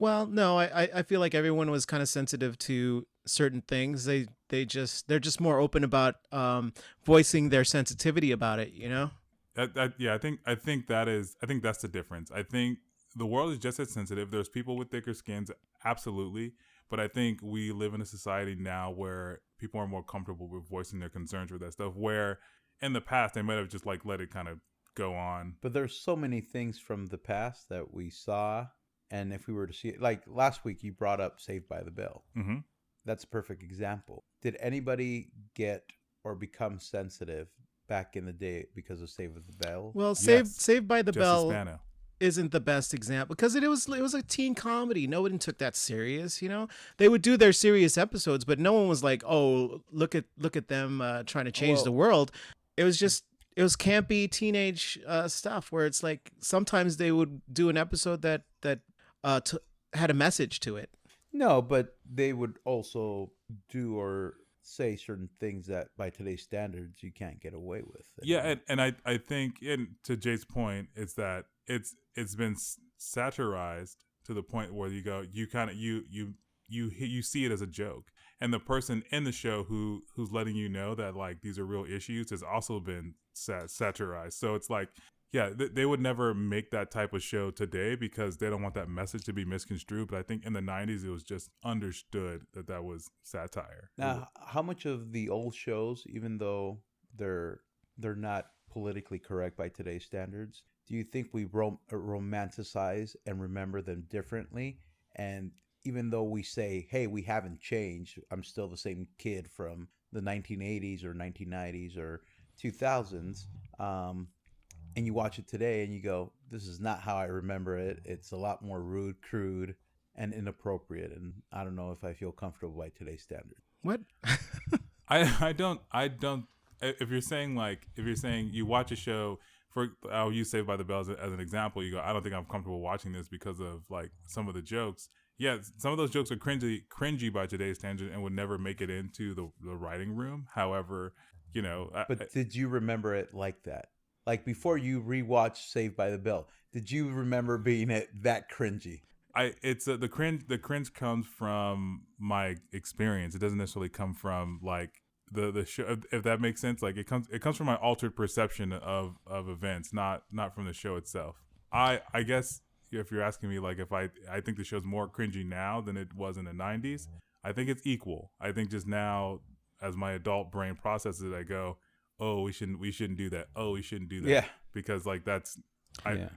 [SPEAKER 3] Well, no, I feel like everyone was kind of sensitive to certain things. They're just more open about voicing their sensitivity about it, you know?
[SPEAKER 1] Yeah, I think that's the difference. I think the world is just as sensitive. There's people with thicker skins, absolutely, but I think we live in a society now where people are more comfortable with voicing their concerns with that stuff. Where in the past they might have just like let it kind of go on.
[SPEAKER 2] But there's so many things from the past that we saw, and if we were to see it, like last week, you brought up Saved by the Bell.
[SPEAKER 1] Mm-hmm.
[SPEAKER 2] That's a perfect example. Did anybody get or become sensitive back in the day because of Saved by the Bell?
[SPEAKER 3] Well,
[SPEAKER 1] Yes.
[SPEAKER 3] Saved by the
[SPEAKER 1] Jesse
[SPEAKER 3] Bell
[SPEAKER 1] Spano.
[SPEAKER 3] isn't the best example because it was a teen comedy. No one took that serious, you know. They would do their serious episodes, but no one was like, "Oh, look at them trying to change the world." It was just it was campy teenage stuff where it's like sometimes they would do an episode that had a message to it.
[SPEAKER 2] No, but they would also do or say certain things that by today's standards you can't get away with.
[SPEAKER 1] Yeah, and I think, and to Jay's point, it's that it's been satirized to the point where you go, you kind of you see it as a joke, and the person in the show who's letting you know that like these are real issues has also been satirized. So it's like, yeah, they would never make that type of show today because they don't want that message to be misconstrued. But I think in the 90s, it was just understood that that was satire.
[SPEAKER 2] Now, how much of the old shows, even though they're not politically correct by today's standards, do you think we romanticize and remember them differently? And even though we say, hey, we haven't changed, I'm still the same kid from the 1980s or 1990s or 2000s, and you watch it today and you go, this is not how I remember it. It's a lot more rude, crude, and inappropriate. And I don't know if I feel comfortable by today's standards.
[SPEAKER 3] What?
[SPEAKER 1] I don't. If you're saying you watch a show, I'll use Saved by the Bell as an example. You go, I don't think I'm comfortable watching this because of like some of the jokes. Yeah, some of those jokes are cringy by today's standard and would never make it into the writing room. However, you know.
[SPEAKER 2] But did you remember it like that? Like before you rewatched Saved by the Bell, did you remember being that cringy?
[SPEAKER 1] The cringe comes from my experience. It doesn't necessarily come from like the show, if that makes sense. Like it comes from my altered perception of events, not from the show itself. I guess if you're asking me like if I think the show's more cringy now than it was in the 90s, I think it's equal. I think just now as my adult brain processes it, I go, oh, we shouldn't do that. Oh, we shouldn't do that.
[SPEAKER 2] Yeah.
[SPEAKER 1] Because like that's I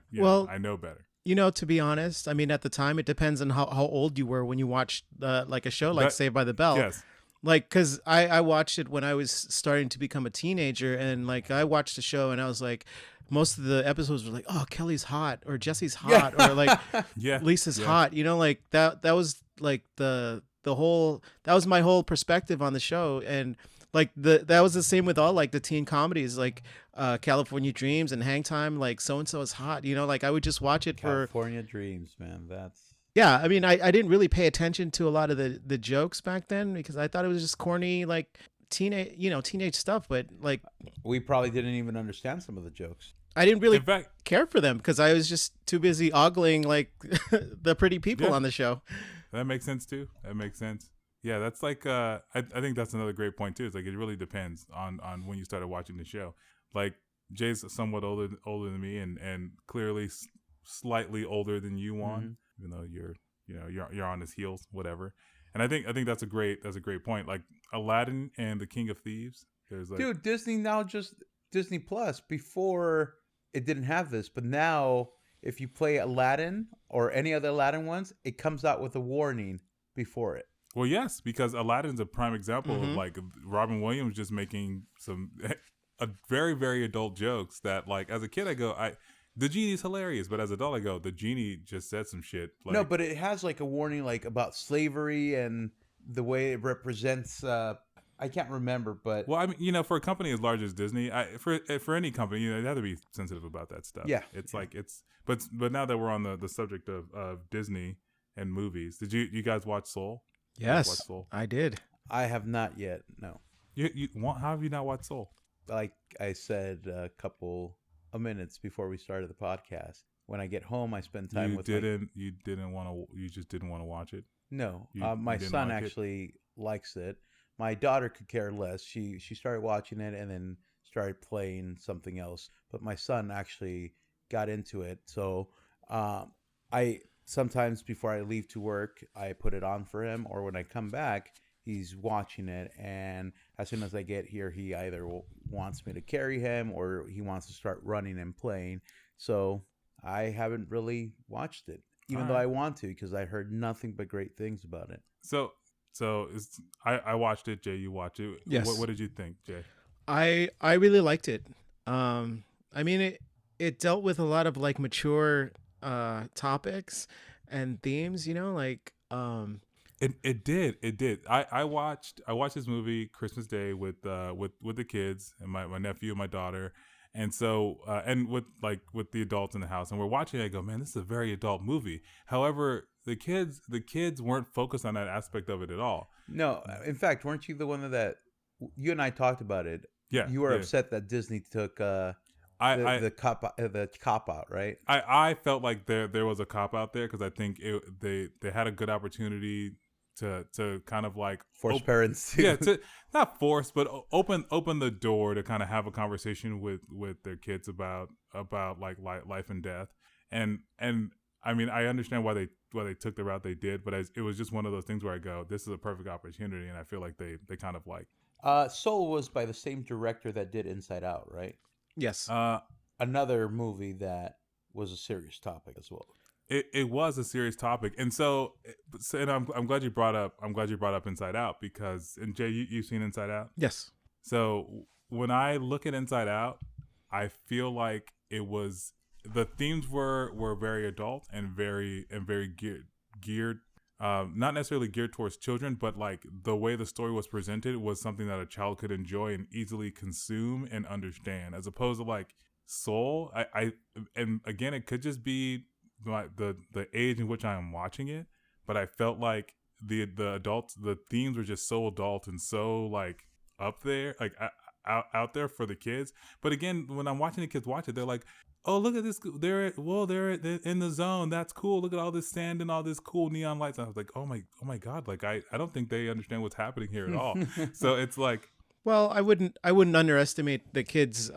[SPEAKER 1] know better.
[SPEAKER 3] You know, to be honest, I mean, at the time, it depends on how old you were when you watched like a show like Saved by the Bell.
[SPEAKER 1] Yes.
[SPEAKER 3] Like, because I watched it when I was starting to become a teenager, and like I watched the show and I was like, most of the episodes were like, oh, Kelly's hot or Jesse's hot or like Lisa's hot. You know, like that was like the whole, that was my whole perspective on the show. And like that was the same with all like the teen comedies, like California Dreams and Hang Time. Like so and so is hot, you know. Like I would just watch it
[SPEAKER 2] California Dreams, man.
[SPEAKER 3] Yeah. I mean, I didn't really pay attention to a lot of the jokes back then because I thought it was just corny, like teenage stuff. But like
[SPEAKER 2] we probably didn't even understand some of the jokes.
[SPEAKER 3] I didn't really care for them because I was just too busy ogling like the pretty people on the show.
[SPEAKER 1] That makes sense too. That makes sense. Yeah, that's like I think that's another great point too. It's like it really depends on when you started watching the show. Like Jay's somewhat older than me, and clearly slightly older than you, Juan. Even though you're on his heels, whatever. And I think that's a great point. Like Aladdin and the King of Thieves. There's like,
[SPEAKER 2] dude, Disney now just Disney Plus. Before it didn't have this, but now if you play Aladdin or any other Aladdin ones, it comes out with a warning before it.
[SPEAKER 1] Well, yes, because Aladdin's a prime example of like Robin Williams just making some a very, very adult jokes that like as a kid I go, the genie's hilarious, but as an adult I go, the genie just said some shit. Like,
[SPEAKER 2] no, but it has like a warning like about slavery and the way it represents. I can't remember, but
[SPEAKER 1] well, I mean, for a company as large as Disney, for any company, you have to be sensitive about that stuff.
[SPEAKER 2] Yeah,
[SPEAKER 1] it's like it's but now that we're on the subject of Disney and movies, did you guys watch Soul?
[SPEAKER 3] Yes, I did.
[SPEAKER 2] I have not yet. No.
[SPEAKER 1] How have you not watched Soul?
[SPEAKER 2] Like I said a couple minutes before we started the podcast. When I get home, I spend time with
[SPEAKER 1] you just didn't want to watch it?
[SPEAKER 2] No,
[SPEAKER 1] You
[SPEAKER 2] my
[SPEAKER 1] didn't
[SPEAKER 2] son
[SPEAKER 1] like it?
[SPEAKER 2] actually likes it. My daughter could care less. She started watching it and then started playing something else. But my son actually got into it. So I sometimes before I leave to work, I put it on for him, or when I come back, he's watching it. And as soon as I get here, he either wants me to carry him or he wants to start running and playing. So I haven't really watched it, even though I want to, because I heard nothing but great things about it.
[SPEAKER 1] So I watched it. Jay, you watched it.
[SPEAKER 3] Yes.
[SPEAKER 1] What did you think, Jay?
[SPEAKER 3] I really liked it. I mean, it dealt with a lot of like mature topics and themes, you know, like
[SPEAKER 1] It did. I watched this movie Christmas Day with the kids and my nephew and my daughter, and so and with the adults in the house, and we're watching it. I go, man, this is a very adult movie. However, the kids weren't focused on that aspect of it at all.
[SPEAKER 2] No, in fact, weren't you the one that you and I talked about it?
[SPEAKER 1] Yeah,
[SPEAKER 2] you were upset that Disney took the cop out, right?
[SPEAKER 1] I felt like there was a cop out there, because I think they had a good opportunity to kind of like
[SPEAKER 2] force parents to
[SPEAKER 1] to not force, but open the door to kind of have a conversation with their kids about like life and death, and I mean, I understand why they took the route they did, but it was just one of those things where I go, this is a perfect opportunity, and I feel like they kind of like
[SPEAKER 2] Soul was by the same director that did Inside Out, right?
[SPEAKER 3] yes.
[SPEAKER 2] Another movie that was a serious topic as well.
[SPEAKER 1] It was a serious topic, and and I'm glad you brought up Inside Out, because, and Jay, you've seen Inside Out?
[SPEAKER 3] Yes.
[SPEAKER 1] So when I look at Inside Out, I feel like the themes were very adult and very geared, not necessarily geared towards children, but like the way the story was presented was something that a child could enjoy and easily consume and understand, as opposed to like Soul. And again, it could just be the age in which I am watching it, but I felt like the themes were just so adult and so like up there, like out there for the kids. But again, when I'm watching the kids watch it, they're like, oh, look at this, they're in the zone, that's cool, look at all this sand and all this cool neon lights. And I was like, oh my god, like I don't think they understand what's happening here at all. So it's like,
[SPEAKER 3] well, I wouldn't underestimate the kids.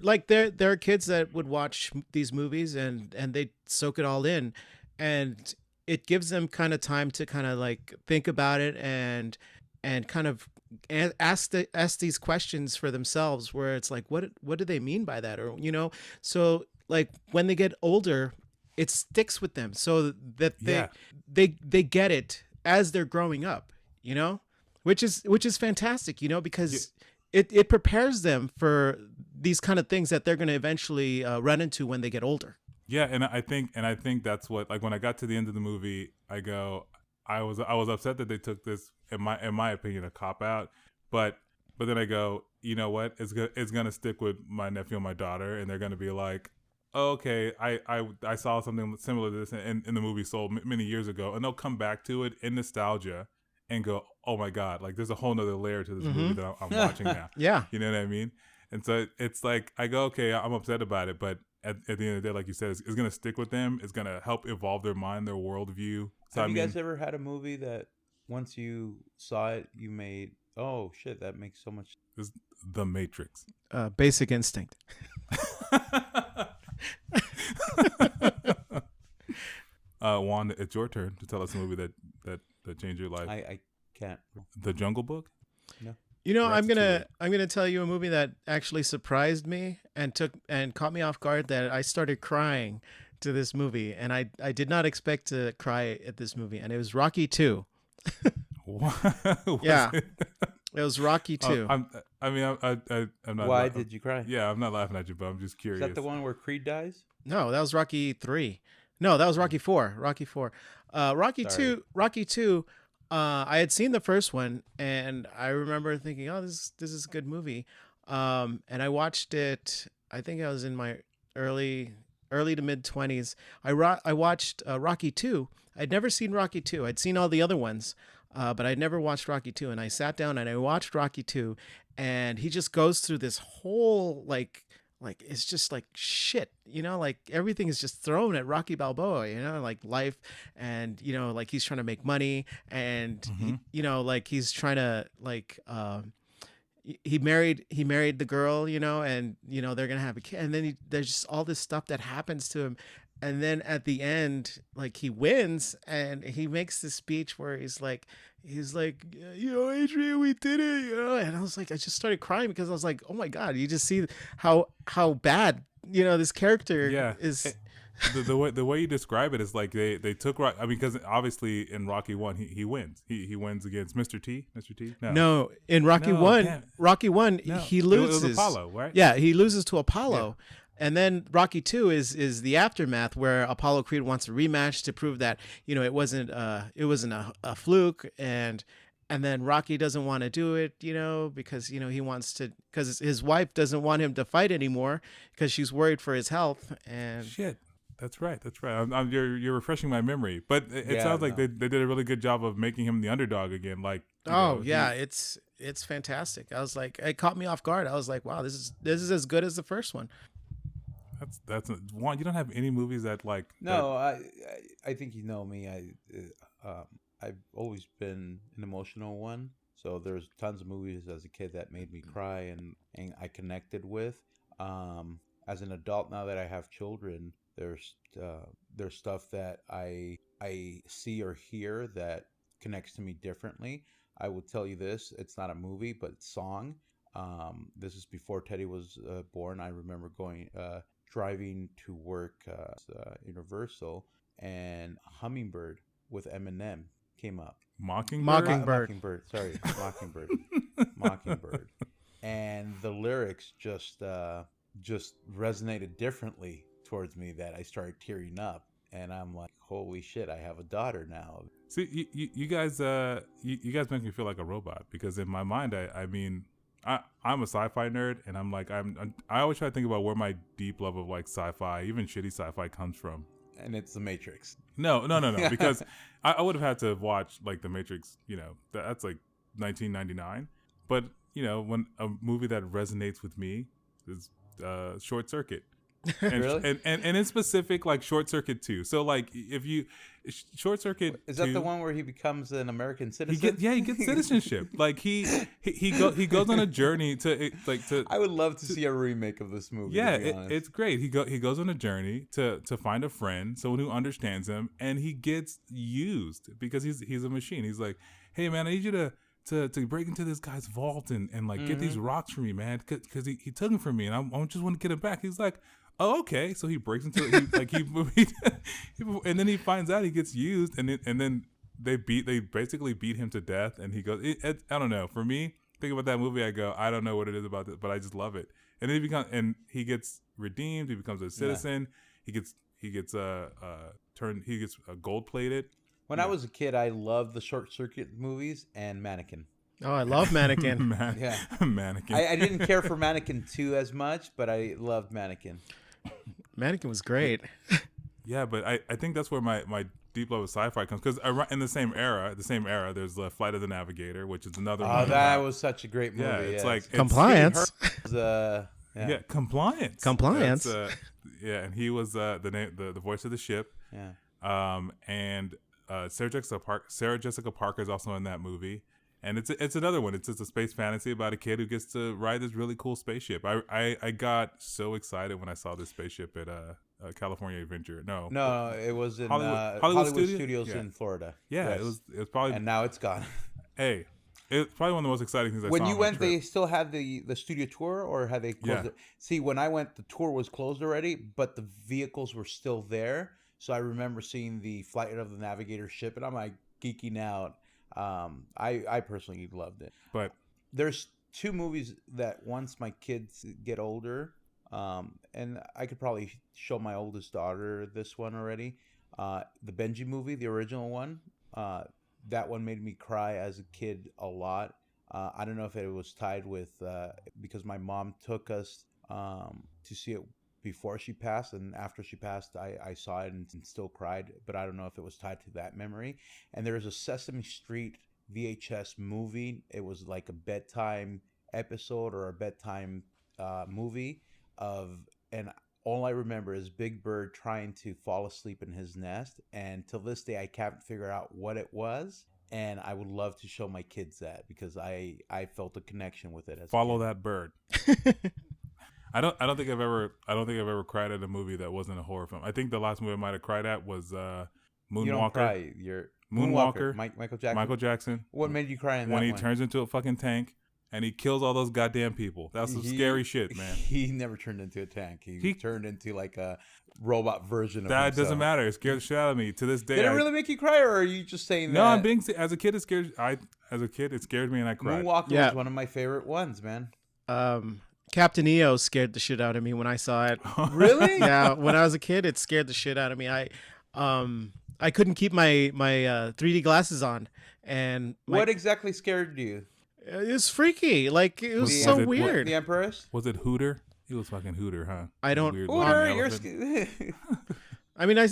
[SPEAKER 3] Like there are kids that would watch these movies and they soak it all in, and it gives them kind of time to kind of like think about it and kind of ask these questions for themselves, where it's like, what do they mean by that, or so like when they get older, it sticks with them, so that they get it as they're growing up, which is fantastic, because it prepares them for these kind of things that they're going to eventually run into when they get older.
[SPEAKER 1] Yeah, and I think that's what, like, when I got to the end of the movie, I was upset that they took this, in my opinion, a cop out, but then I go, you know what, it's gonna stick with my nephew and my daughter, and they're gonna be like, oh, okay, I saw something similar to this in the movie Soul many years ago, and they'll come back to it in nostalgia and go, oh my god, like there's a whole nother layer to this movie that I'm watching now.
[SPEAKER 3] Yeah,
[SPEAKER 1] you know what I mean? And so it's like, I go, okay, I'm upset about it, but at the end of the day, like you said, it's going to stick with them. It's going to help evolve their mind, their worldview. So,
[SPEAKER 2] Have you guys ever had a movie that once you saw it, you made, oh shit, that makes so much
[SPEAKER 1] sense? The Matrix.
[SPEAKER 3] Basic Instinct.
[SPEAKER 1] Juan, it's your turn to tell us a movie that changed your life.
[SPEAKER 2] I can't.
[SPEAKER 1] The Jungle Book?
[SPEAKER 2] No.
[SPEAKER 3] I'm gonna tell you a movie that actually surprised me and caught me off guard, that I started crying to this movie, and I did not expect to cry at this movie, and it was Rocky 2. Yeah, it was Rocky 2.
[SPEAKER 1] I'm not.
[SPEAKER 2] Why did you cry?
[SPEAKER 1] Yeah, I'm not laughing at you, but I'm just curious.
[SPEAKER 2] Is that the one where Creed dies?
[SPEAKER 3] No, that was Rocky 3. No, that was Rocky 4. Rocky 4. Rocky 2. I had seen the first one, and I remember thinking, "Oh, this is a good movie." And I watched it. I think I was in my early to mid 20s. I watched Rocky 2. I'd never seen Rocky 2. I'd seen all the other ones, but I'd never watched Rocky 2. And I sat down and I watched Rocky 2, and he just goes through this whole like like it's just like shit, like everything is just thrown at Rocky Balboa, like life, and like he's trying to make money, and
[SPEAKER 1] Mm-hmm.
[SPEAKER 3] like he's trying to like he married the girl, and they're gonna have a kid, and then there's just all this stuff that happens to him, and then at the end, like he wins, and he makes this speech where he's like, Adrian, we did it, and I was like, I just started crying because I was like, oh my god, you just see how bad this character
[SPEAKER 1] Yeah.
[SPEAKER 3] is.
[SPEAKER 1] The way you describe it is like they took Rock. I mean, because obviously in Rocky 1 he wins. He wins against Mr. T. Mr. T.
[SPEAKER 3] No, in Rocky
[SPEAKER 1] No,
[SPEAKER 3] 1,
[SPEAKER 1] damn. No.
[SPEAKER 3] he
[SPEAKER 1] It
[SPEAKER 3] loses.
[SPEAKER 1] was Apollo, right?
[SPEAKER 3] Yeah, he loses to Apollo. And then Rocky 2 is the aftermath where Apollo Creed wants a rematch to prove that, it wasn't a fluke, and then Rocky doesn't want to do it, because he wants to, because his wife doesn't want him to fight anymore because she's worried for his health. And
[SPEAKER 1] Shit. That's right. You're refreshing my memory, but it sounds like they did a really good job of making him the underdog again. Like,
[SPEAKER 3] it's fantastic. I was like, it caught me off guard. I was like, wow, this is as good as the first one.
[SPEAKER 1] That's one. You don't have any movies that like.
[SPEAKER 2] No, I think me. I've always been an emotional one. So there's tons of movies as a kid that made me cry and I connected with. As an adult now that I have children, there's stuff that I see or hear that connects to me differently. I will tell you this: it's not a movie, but it's song. This is before Teddy was born. I remember driving to work Universal, and Hummingbird with Eminem came up.
[SPEAKER 1] Mockingbird.
[SPEAKER 2] Sorry, Mockingbird. Mockingbird. And the lyrics just resonated differently towards me that I started tearing up, and I'm like, holy shit, I have a daughter now.
[SPEAKER 1] See, you guys you guys make me feel like a robot, because in my mind I mean I'm a sci-fi nerd, and I'm like I always try to think about where my deep love of like sci-fi, even shitty sci-fi, comes from.
[SPEAKER 2] And it's The Matrix.
[SPEAKER 1] No, because I would have had to have watched like The Matrix, that's like 1999. But, when a movie that resonates with me is Short Circuit. And,
[SPEAKER 2] Really?
[SPEAKER 1] and in specific, like Short Circuit 2. So like if you Short Circuit
[SPEAKER 2] Is that
[SPEAKER 1] 2,
[SPEAKER 2] the one where he becomes an American citizen?
[SPEAKER 1] he gets citizenship. Like he goes on a journey to
[SPEAKER 2] I would love to see a remake of this movie.
[SPEAKER 1] Yeah,
[SPEAKER 2] to be honest.
[SPEAKER 1] it's great. He goes on a journey to find a friend, someone who understands him, and he gets used because he's a machine. He's like, hey man, I need you to break into this guy's vault and like get these rocks for me, man, because he took them from me, and I just want to get it back. He's like, oh, okay. So he breaks into it, and then he finds out he gets used, and then they basically beat him to death, and he goes, I don't know. For me, think about that movie, I go, I don't know what it is about it, but I just love it. And then he gets redeemed. He becomes a citizen. Yeah. He gets gold plated.
[SPEAKER 2] When I was a kid, I loved the Short Circuit movies and Mannequin.
[SPEAKER 3] Oh, I love Mannequin.
[SPEAKER 2] Yeah,
[SPEAKER 1] Mannequin.
[SPEAKER 2] I didn't care for Mannequin 2 as much, but I loved Mannequin.
[SPEAKER 3] Mannequin was great.
[SPEAKER 1] Yeah, but I think that's where my deep love of sci-fi comes, because in the same era, there's the Flight of the Navigator, which is another one.
[SPEAKER 2] Oh, that was such a great movie.
[SPEAKER 1] Yeah, it's like
[SPEAKER 3] Compliance.
[SPEAKER 1] Yeah, Compliance.
[SPEAKER 3] Compliance.
[SPEAKER 1] And he was the voice of the ship.
[SPEAKER 2] Yeah.
[SPEAKER 1] And Sarah Jessica Parker is also in that movie. And it's another one. It's just a space fantasy about a kid who gets to ride this really cool spaceship. I got so excited when I saw this spaceship at California Adventure. No,
[SPEAKER 2] it was in
[SPEAKER 1] Hollywood
[SPEAKER 2] Studios in Florida.
[SPEAKER 1] Yeah,
[SPEAKER 2] yes.
[SPEAKER 1] it was probably.
[SPEAKER 2] And now it's gone.
[SPEAKER 1] Hey, it's probably one of the most exciting things I saw.
[SPEAKER 2] When you
[SPEAKER 1] on
[SPEAKER 2] went,
[SPEAKER 1] my trip.
[SPEAKER 2] they still had the studio tour, or had they closed it? See, when I went, the tour was closed already, but the vehicles were still there. So I remember seeing the Flight of the Navigator ship, and I'm like geeking out. I personally loved it. But there's two movies that once my kids get older, and I could probably show my oldest daughter this one already. The Benji movie, the original one. That one made me cry as a kid a lot. I don't know if it was tied with because my mom took us to see it before she passed, and after she passed, I saw it and still cried. But I don't know if it was tied to that memory. And there's a Sesame Street VHS movie. It was like a bedtime episode or a bedtime movie and all I remember is Big Bird trying to fall asleep in his nest, and till this day I can't figure out what it was. And I would love to show my kids that because I felt a connection with it. As
[SPEAKER 1] Follow that bird. I don't think I've ever cried at a movie that wasn't a horror film. I think the last movie I might have cried at was Moonwalker.
[SPEAKER 2] You don't cry. You're
[SPEAKER 1] Moonwalker.
[SPEAKER 2] Michael Jackson.
[SPEAKER 1] Michael Jackson.
[SPEAKER 2] What made you cry in that
[SPEAKER 1] when he
[SPEAKER 2] one?
[SPEAKER 1] turns into a fucking tank and he kills all those goddamn people. That's some scary shit, man.
[SPEAKER 2] He never turned into a tank. He turned into like a robot version of
[SPEAKER 1] that
[SPEAKER 2] himself.
[SPEAKER 1] doesn't matter. It scared the shit out of me to this day.
[SPEAKER 2] Did it really make you cry, or are you just saying
[SPEAKER 1] no,
[SPEAKER 2] that?
[SPEAKER 1] I'm being as a kid. It scared. As a kid, it scared me and I cried.
[SPEAKER 2] Moonwalker was one of my favorite ones, man.
[SPEAKER 3] Captain EO scared the shit out of me when I saw it.
[SPEAKER 2] Really?
[SPEAKER 3] Yeah, when I was a kid, it scared the shit out of me. I couldn't keep my 3D glasses on, and
[SPEAKER 2] what exactly scared you?
[SPEAKER 3] It was freaky. Like it was so weird.
[SPEAKER 2] The Empress?
[SPEAKER 1] Was it Hooter? He was fucking Hooter, huh?
[SPEAKER 3] I don't.
[SPEAKER 2] Hooter, you're.
[SPEAKER 3] I mean, I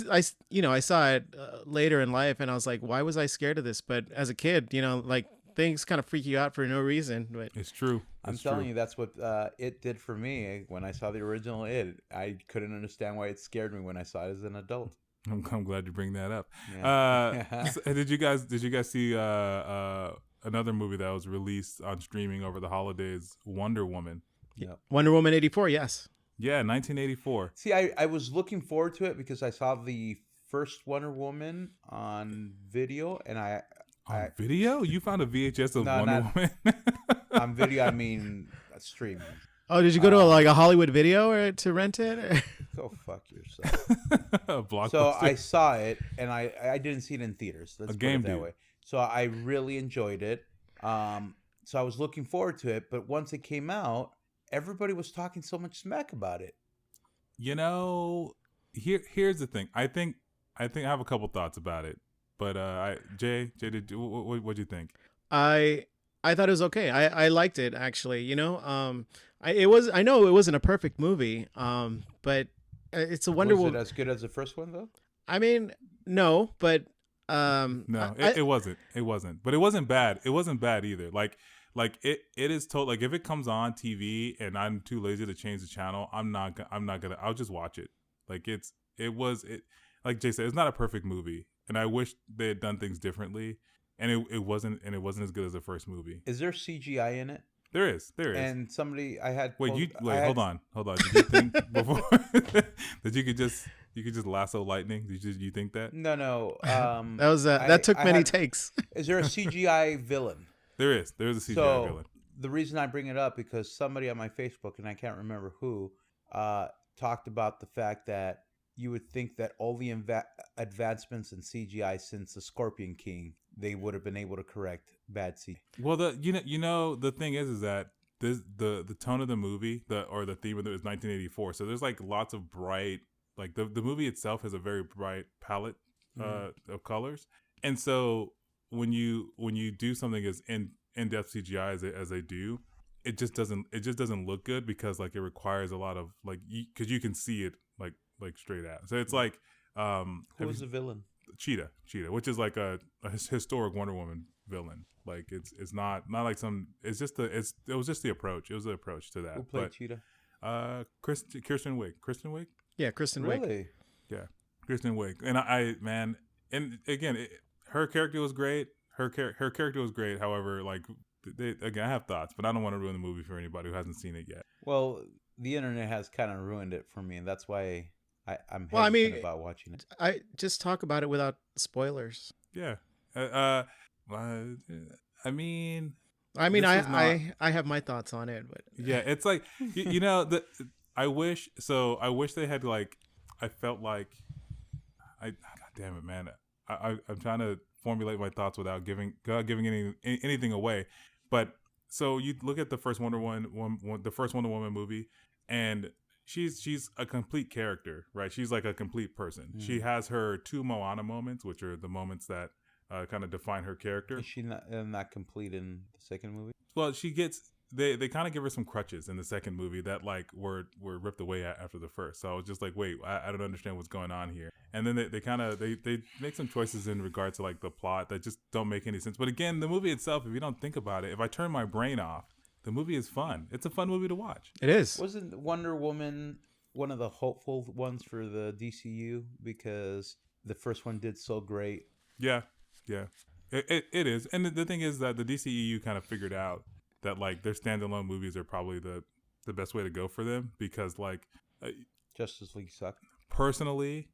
[SPEAKER 3] saw it later in life, and I was like, why was I scared of this? But as a kid, like things kind of freak you out for no reason. But
[SPEAKER 1] it's true.
[SPEAKER 2] I'm telling you, that's what it did for me when I saw the original It. I couldn't understand why it scared me when I saw it as an adult.
[SPEAKER 1] I'm glad you bring that up.
[SPEAKER 2] Yeah.
[SPEAKER 1] Did you guys see another movie that was released on streaming over the holidays? Wonder Woman.
[SPEAKER 2] Yeah.
[SPEAKER 3] Wonder Woman 84. Yes.
[SPEAKER 1] Yeah, 1984.
[SPEAKER 2] See, I was looking forward to it because I saw the first Wonder Woman on video, and
[SPEAKER 1] on video? You found a VHS of Wonder Woman?
[SPEAKER 2] On video, I mean streaming.
[SPEAKER 3] Oh, did you go to like a Hollywood Video or to rent it? Or?
[SPEAKER 2] Go fuck yourself. So I saw it, and I didn't see it in theaters. Let's put it that way. So I really enjoyed it. So I was looking forward to it, but once it came out, everybody was talking so much smack about it.
[SPEAKER 1] Here's the thing. I think I have a couple thoughts about it, but Jay, what'd you think?
[SPEAKER 3] I thought it was okay. I liked it actually. I know it wasn't a perfect movie, but it's a Wonder Woman.
[SPEAKER 2] Was it as good as the first one though?
[SPEAKER 3] I mean, no, but
[SPEAKER 1] no, it wasn't. It wasn't, but it wasn't bad. It wasn't bad either. Like it is told. Like if it comes on TV and I'm too lazy to change the channel, I'm not gonna. I'll just watch it. Like it. Like Jay said, it's not a perfect movie, and I wish they had done things differently. And it wasn't as good as the first movie.
[SPEAKER 2] Is there CGI in it?
[SPEAKER 1] There is.
[SPEAKER 2] And somebody
[SPEAKER 1] Hold on. Did you think before that you could just lasso lightning? Did you think that?
[SPEAKER 2] No.
[SPEAKER 3] That took many takes.
[SPEAKER 2] Is there a CGI villain?
[SPEAKER 1] There is. There's a CGI villain.
[SPEAKER 2] The reason I bring it up because somebody on my Facebook, and I can't remember who, talked about the fact that you would think that all the advancements in CGI since the Scorpion King, they would have been able to correct bad CGI.
[SPEAKER 1] Well, the thing is that the tone of the movie, or the theme of it is 1984. So there's like lots of bright, like the movie itself has a very bright palette of colors, and so when you do something as in-depth CGI as they do, it just doesn't look good because like it requires a lot of like because you can see it like straight out. So it's like
[SPEAKER 2] who was the villain?
[SPEAKER 1] Cheetah, which is like a historic Wonder Woman villain. Like it's not like some. It was just the approach. It was the approach to that.
[SPEAKER 2] Who played Cheetah?
[SPEAKER 1] Kristen Wiig. Kristen Wiig.
[SPEAKER 3] Yeah, Kristen Wiig.
[SPEAKER 2] Really?
[SPEAKER 1] Yeah, Kristen Wiig. And and again, her character was great. Her character was great. However, like again, I have thoughts, but I don't want to ruin the movie for anybody who hasn't seen it yet.
[SPEAKER 2] Well, the internet has kind of ruined it for me, and that's why I'm hesitant about watching it.
[SPEAKER 3] I just talk about it without spoilers.
[SPEAKER 1] Yeah. I
[SPEAKER 3] have my thoughts on it, but
[SPEAKER 1] yeah, it's like I wish they had like I felt like God damn it, man. I'm trying to formulate my thoughts without giving anything away. But so you look at the first Wonder Woman movie, and she's a complete character, right? She's like a complete person. She has her two Moana moments, which are the moments that kind of define her character.
[SPEAKER 2] Is she not complete in the second movie?
[SPEAKER 1] Well, she gets they kind of give her some crutches in the second movie that like were ripped away after the first. So I was just like, wait, I don't understand what's going on here. And then they make some choices in regards to like the plot that just don't make any sense. But again, the movie itself, if you don't think about it, if I turn my brain off the movie is fun. It's a fun movie to watch.
[SPEAKER 3] It is.
[SPEAKER 2] Wasn't Wonder Woman one of the hopeful ones for the DCU because the first one did so great?
[SPEAKER 1] Yeah, yeah, it is. And the thing is that the DCEU kind of figured out that like their standalone movies are probably the best way to go for them because like
[SPEAKER 2] Justice League sucked.
[SPEAKER 1] Personally,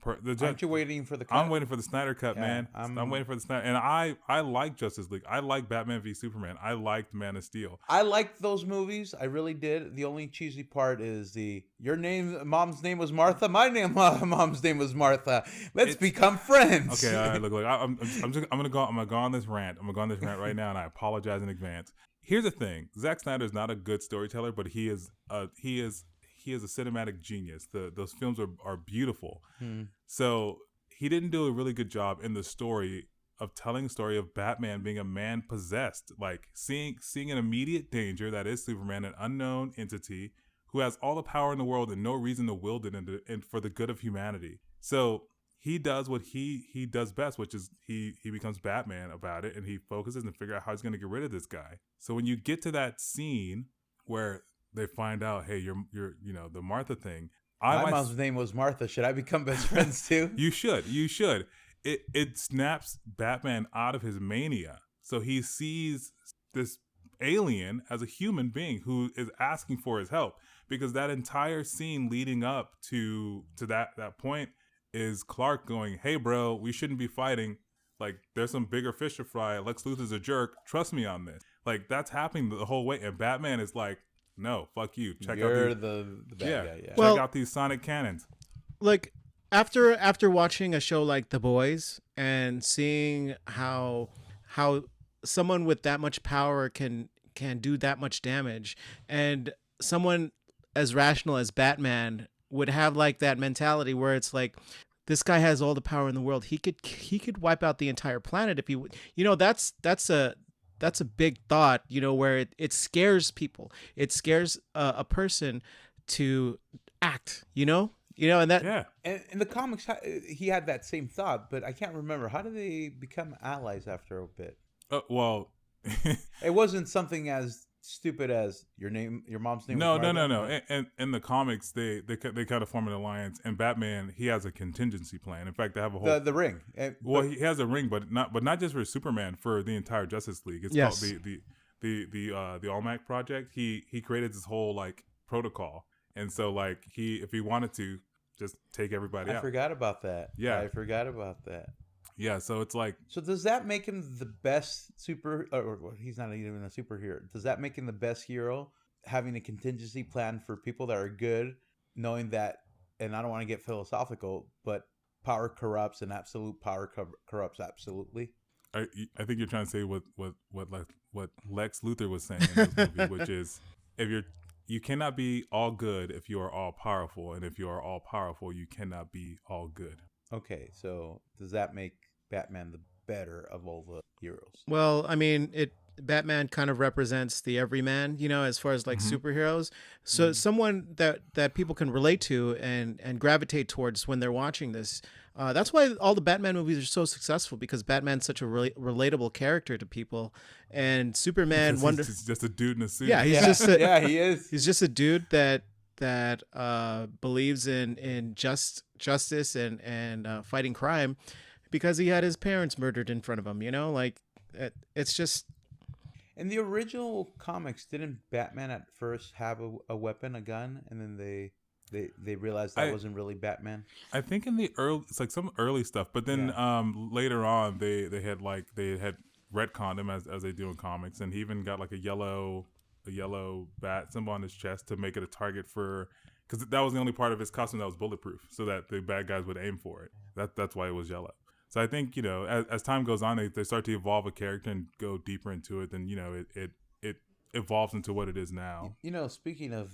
[SPEAKER 2] aren't you waiting for the cut?
[SPEAKER 1] I'm waiting for the Snyder cut, man. I'm waiting for the Snyder, and I like Justice League. I like Batman v Superman. I liked Man of Steel.
[SPEAKER 2] I liked those movies. I really did. The only cheesy part is mom's name was Martha. My mom's name was Martha. Let's become friends.
[SPEAKER 1] Okay, all right, look, I'm gonna go on this rant. I'm gonna go on this rant right now, and I apologize in advance. Here's the thing: Zack Snyder is not a good storyteller, but he is a cinematic genius. Those films are beautiful. So he didn't do a really good job in the story of telling the story of Batman being a man possessed, like seeing an immediate danger that is Superman, an unknown entity who has all the power in the world and no reason to wield it and for the good of humanity. So he does what he does best, which is he becomes Batman about it, and he focuses and figure out how he's going to get rid of this guy. So when you get to that scene where they find out, hey, you're the Martha thing.
[SPEAKER 2] My mom's name was Martha. Should I become best friends too?
[SPEAKER 1] You should. It snaps Batman out of his mania. So he sees this alien as a human being who is asking for his help, because that entire scene leading up to that point is Clark going, hey bro, we shouldn't be fighting. Like, there's some bigger fish to fry. Lex Luthor's a jerk. Trust me on this. Like, that's happening the whole way. And Batman is like, no, fuck you.
[SPEAKER 2] You're the bad guy. Yeah.
[SPEAKER 1] Check out these sonic cannons.
[SPEAKER 3] Like, after watching a show like The Boys and seeing how someone with that much power can do that much damage, and someone as rational as Batman would have like that mentality where it's like, this guy has all the power in the world. He could wipe out the entire planet if he would. That's a big thought, where it scares people. It scares a person to act, and that.
[SPEAKER 2] Yeah. And in the comics, he had that same thought, but I can't remember. How did they become allies after a bit?
[SPEAKER 1] Well,
[SPEAKER 2] it wasn't something as stupid as your mom's name.
[SPEAKER 1] No. And in the comics, they kind of form an alliance. And Batman, he has a contingency plan. In fact, they have a whole
[SPEAKER 2] the ring.
[SPEAKER 1] He has a ring, but not just for Superman, for the entire Justice League. It's called the Almanac Project. He created this whole like protocol, and so like if he wanted to just take everybody out.
[SPEAKER 2] I forgot about that.
[SPEAKER 1] Yeah,
[SPEAKER 2] I forgot about that.
[SPEAKER 1] Yeah, so it's like...
[SPEAKER 2] So does that make him the best or he's not even a superhero. Does that make him the best hero, having a contingency plan for people that are good, knowing that, and I don't want to get philosophical, but power corrupts and absolute power corrupts absolutely?
[SPEAKER 1] I think you're trying to say what Lex Luthor was saying in this movie, which is, you cannot be all good if you are all powerful, and if you are all powerful, you cannot be all good.
[SPEAKER 2] Okay, so does that make Batman the better of all the heroes?
[SPEAKER 3] Well, I mean, Batman kind of represents the everyman, as far as like superheroes. So someone that people can relate to and gravitate towards when they're watching this. That's why all the Batman movies are so successful, because Batman's such a relatable character to people, and Superman.
[SPEAKER 1] He's just a dude in a suit.
[SPEAKER 3] Yeah, he is. He's just a dude that believes in justice and fighting crime, because he had his parents murdered in front of him. Like it's just.
[SPEAKER 2] In the original comics, didn't Batman at first have a weapon, a gun, and then they realized that wasn't really Batman?
[SPEAKER 1] I think in the early, it's like some early stuff, but then later on they had retconned him as they do in comics, and he even got like a yellow bat symbol on his chest to make it a target because that was the only part of his costume that was bulletproof, so that the bad guys would aim for it. That's why it was yellow. So I think, as time goes on, they start to evolve a character and go deeper into it, then it evolves into what it is now.
[SPEAKER 2] Speaking of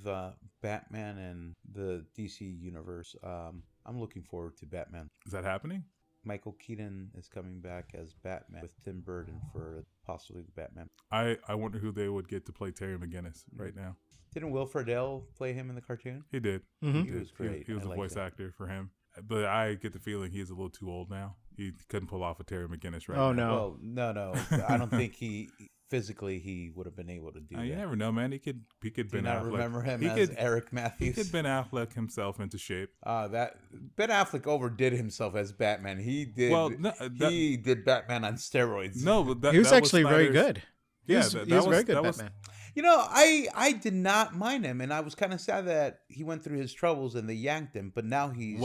[SPEAKER 2] Batman and the DC universe, I'm looking forward to Batman.
[SPEAKER 1] Is that happening?
[SPEAKER 2] Michael Keaton is coming back as Batman with Tim Burton for possibly the Batman.
[SPEAKER 1] I wonder who they would get to play Terry McGinnis right now.
[SPEAKER 2] Didn't Will Friedle play him in the cartoon?
[SPEAKER 1] He did.
[SPEAKER 2] Mm-hmm. He was great.
[SPEAKER 1] He was a voice actor for him. but I get the feeling he's a little too old now. He couldn't pull off a Terry McGinnis right
[SPEAKER 3] Oh,
[SPEAKER 1] now.
[SPEAKER 3] no.
[SPEAKER 2] Well, no. I don't think he physically he would have been able to do that.
[SPEAKER 1] You never know, man. He could
[SPEAKER 2] Do you
[SPEAKER 1] Ben
[SPEAKER 2] not
[SPEAKER 1] Affleck.
[SPEAKER 2] remember him
[SPEAKER 1] He
[SPEAKER 2] as
[SPEAKER 1] could,
[SPEAKER 2] Eric
[SPEAKER 1] he
[SPEAKER 2] Matthews?
[SPEAKER 1] could Ben Affleck himself into shape.
[SPEAKER 2] That Ben Affleck overdid himself as Batman. He did.
[SPEAKER 1] Well, no,
[SPEAKER 2] he did Batman on steroids.
[SPEAKER 1] No, but
[SPEAKER 3] He was
[SPEAKER 1] that
[SPEAKER 3] actually very
[SPEAKER 1] Snyder's-
[SPEAKER 3] good. He
[SPEAKER 1] Yeah,
[SPEAKER 3] was,
[SPEAKER 1] that
[SPEAKER 3] he was
[SPEAKER 1] was-
[SPEAKER 3] very good
[SPEAKER 1] that was-
[SPEAKER 3] Batman.
[SPEAKER 2] You know, I did not mind him, and I was kind of sad that he went through his troubles and they yanked him. But now he's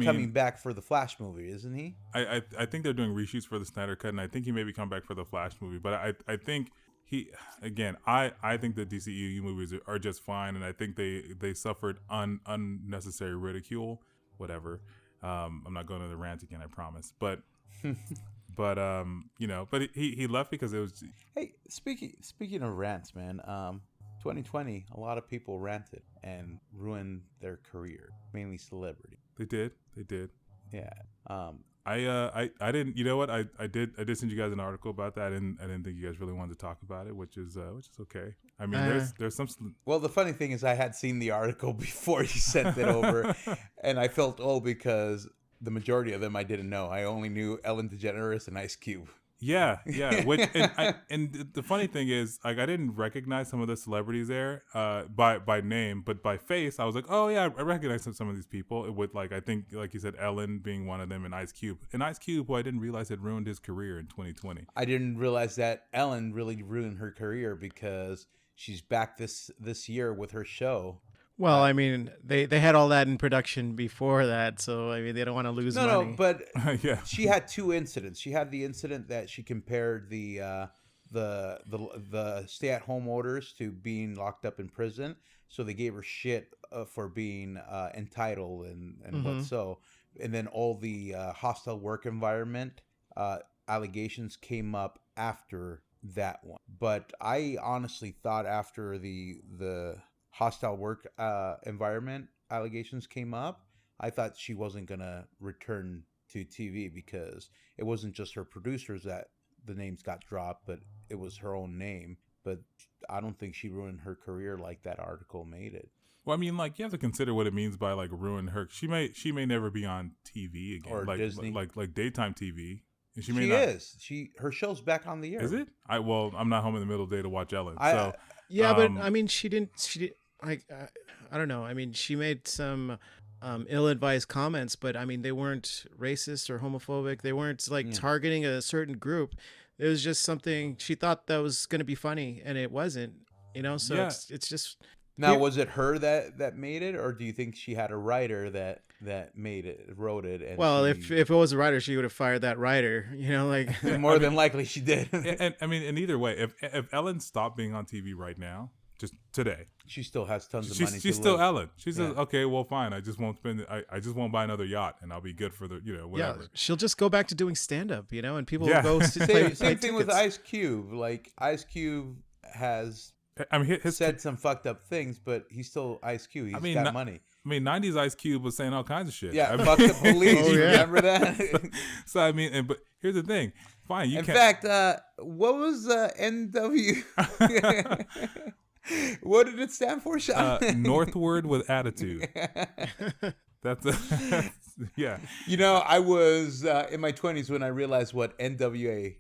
[SPEAKER 2] coming back for the Flash movie, isn't he?
[SPEAKER 1] I think they're doing reshoots for the Snyder Cut, and I think he may be come back for the Flash movie. But I think I think the DCEU movies are just fine, and I think they suffered unnecessary ridicule. Whatever. I'm not going to the rant again, I promise. But but he left because it was.
[SPEAKER 2] Hey, speaking of rants, man. 2020, a lot of people ranted and ruined their career, mainly celebrity.
[SPEAKER 1] They did.
[SPEAKER 2] Yeah.
[SPEAKER 1] I didn't. You know what? I did send you guys an article about that, and I didn't think you guys really wanted to talk about it, which is okay. I mean, there's some.
[SPEAKER 2] Well, the funny thing is, I had seen the article before you sent it over, and I felt old because the majority of them I didn't know. I only knew Ellen DeGeneres and Ice Cube.
[SPEAKER 1] Yeah. Which and the funny thing is, like, I didn't recognize some of the celebrities there by name, but by face, I was like, oh yeah, I recognize some of these people. With I think like you said, Ellen being one of them, and Ice Cube, who I didn't realize had ruined his career in 2020.
[SPEAKER 2] I didn't realize that Ellen really ruined her career because she's back this year with her show.
[SPEAKER 3] Well, I mean, they had all that in production before that, so I mean, they don't want to lose money.
[SPEAKER 2] No, but
[SPEAKER 1] Yeah.
[SPEAKER 2] she had two incidents. She had the incident that she compared the stay-at-home orders to being locked up in prison, so they gave her shit for being entitled and what so. And then all the hostile work environment allegations came up after that one. But I honestly thought after the hostile work environment allegations came up, I thought she wasn't gonna return to TV because it wasn't just her producers that the names got dropped, but it was her own name. But I don't think she ruined her career like that article made it.
[SPEAKER 1] Well, I mean, like, you have to consider what it means by ruin her. She may never be on TV again,
[SPEAKER 2] Or
[SPEAKER 1] like
[SPEAKER 2] Disney.
[SPEAKER 1] like daytime TV. And
[SPEAKER 2] She is. Her show's back on the air.
[SPEAKER 1] Is it? I'm not home in the middle of the day to watch Ellen.
[SPEAKER 3] Yeah, but I mean, she didn't. Like, I don't know. I mean, she made some ill-advised comments, but I mean, they weren't racist or homophobic. They weren't targeting a certain group. It was just something she thought that was going to be funny, and it wasn't. So
[SPEAKER 1] Yeah.
[SPEAKER 3] it's just.
[SPEAKER 2] Now, was it her that made it, or do you think she had a writer that wrote it? And
[SPEAKER 3] Well, if it was a writer, she would have fired that writer.
[SPEAKER 2] more than likely she did.
[SPEAKER 1] and I mean, and either way, if Ellen stopped being on TV right now, just today,
[SPEAKER 2] she still has tons of money.
[SPEAKER 1] She's
[SPEAKER 2] to
[SPEAKER 1] still
[SPEAKER 2] live.
[SPEAKER 1] Ellen. She says, okay, well, fine. I just won't spend. I just won't buy another yacht, and I'll be good for the whatever.
[SPEAKER 3] Yeah, she'll just go back to doing stand-up, and people
[SPEAKER 1] Yeah.
[SPEAKER 3] will go.
[SPEAKER 2] Same thing with Ice Cube. Like, Ice Cube has.
[SPEAKER 1] I mean,
[SPEAKER 2] said some fucked up things, but he's still Ice Cube. He's got money.
[SPEAKER 1] I mean, 90s Ice Cube was saying all kinds of shit.
[SPEAKER 2] Yeah, fuck the police.
[SPEAKER 3] Oh, yeah.
[SPEAKER 2] Remember that?
[SPEAKER 1] So I mean, but here's the thing. Fine, you
[SPEAKER 2] In
[SPEAKER 1] can't.
[SPEAKER 2] fact, what was NW? What did it stand for, Sean?
[SPEAKER 1] Northward with attitude. That's yeah.
[SPEAKER 2] I was in my 20s when I realized what NWA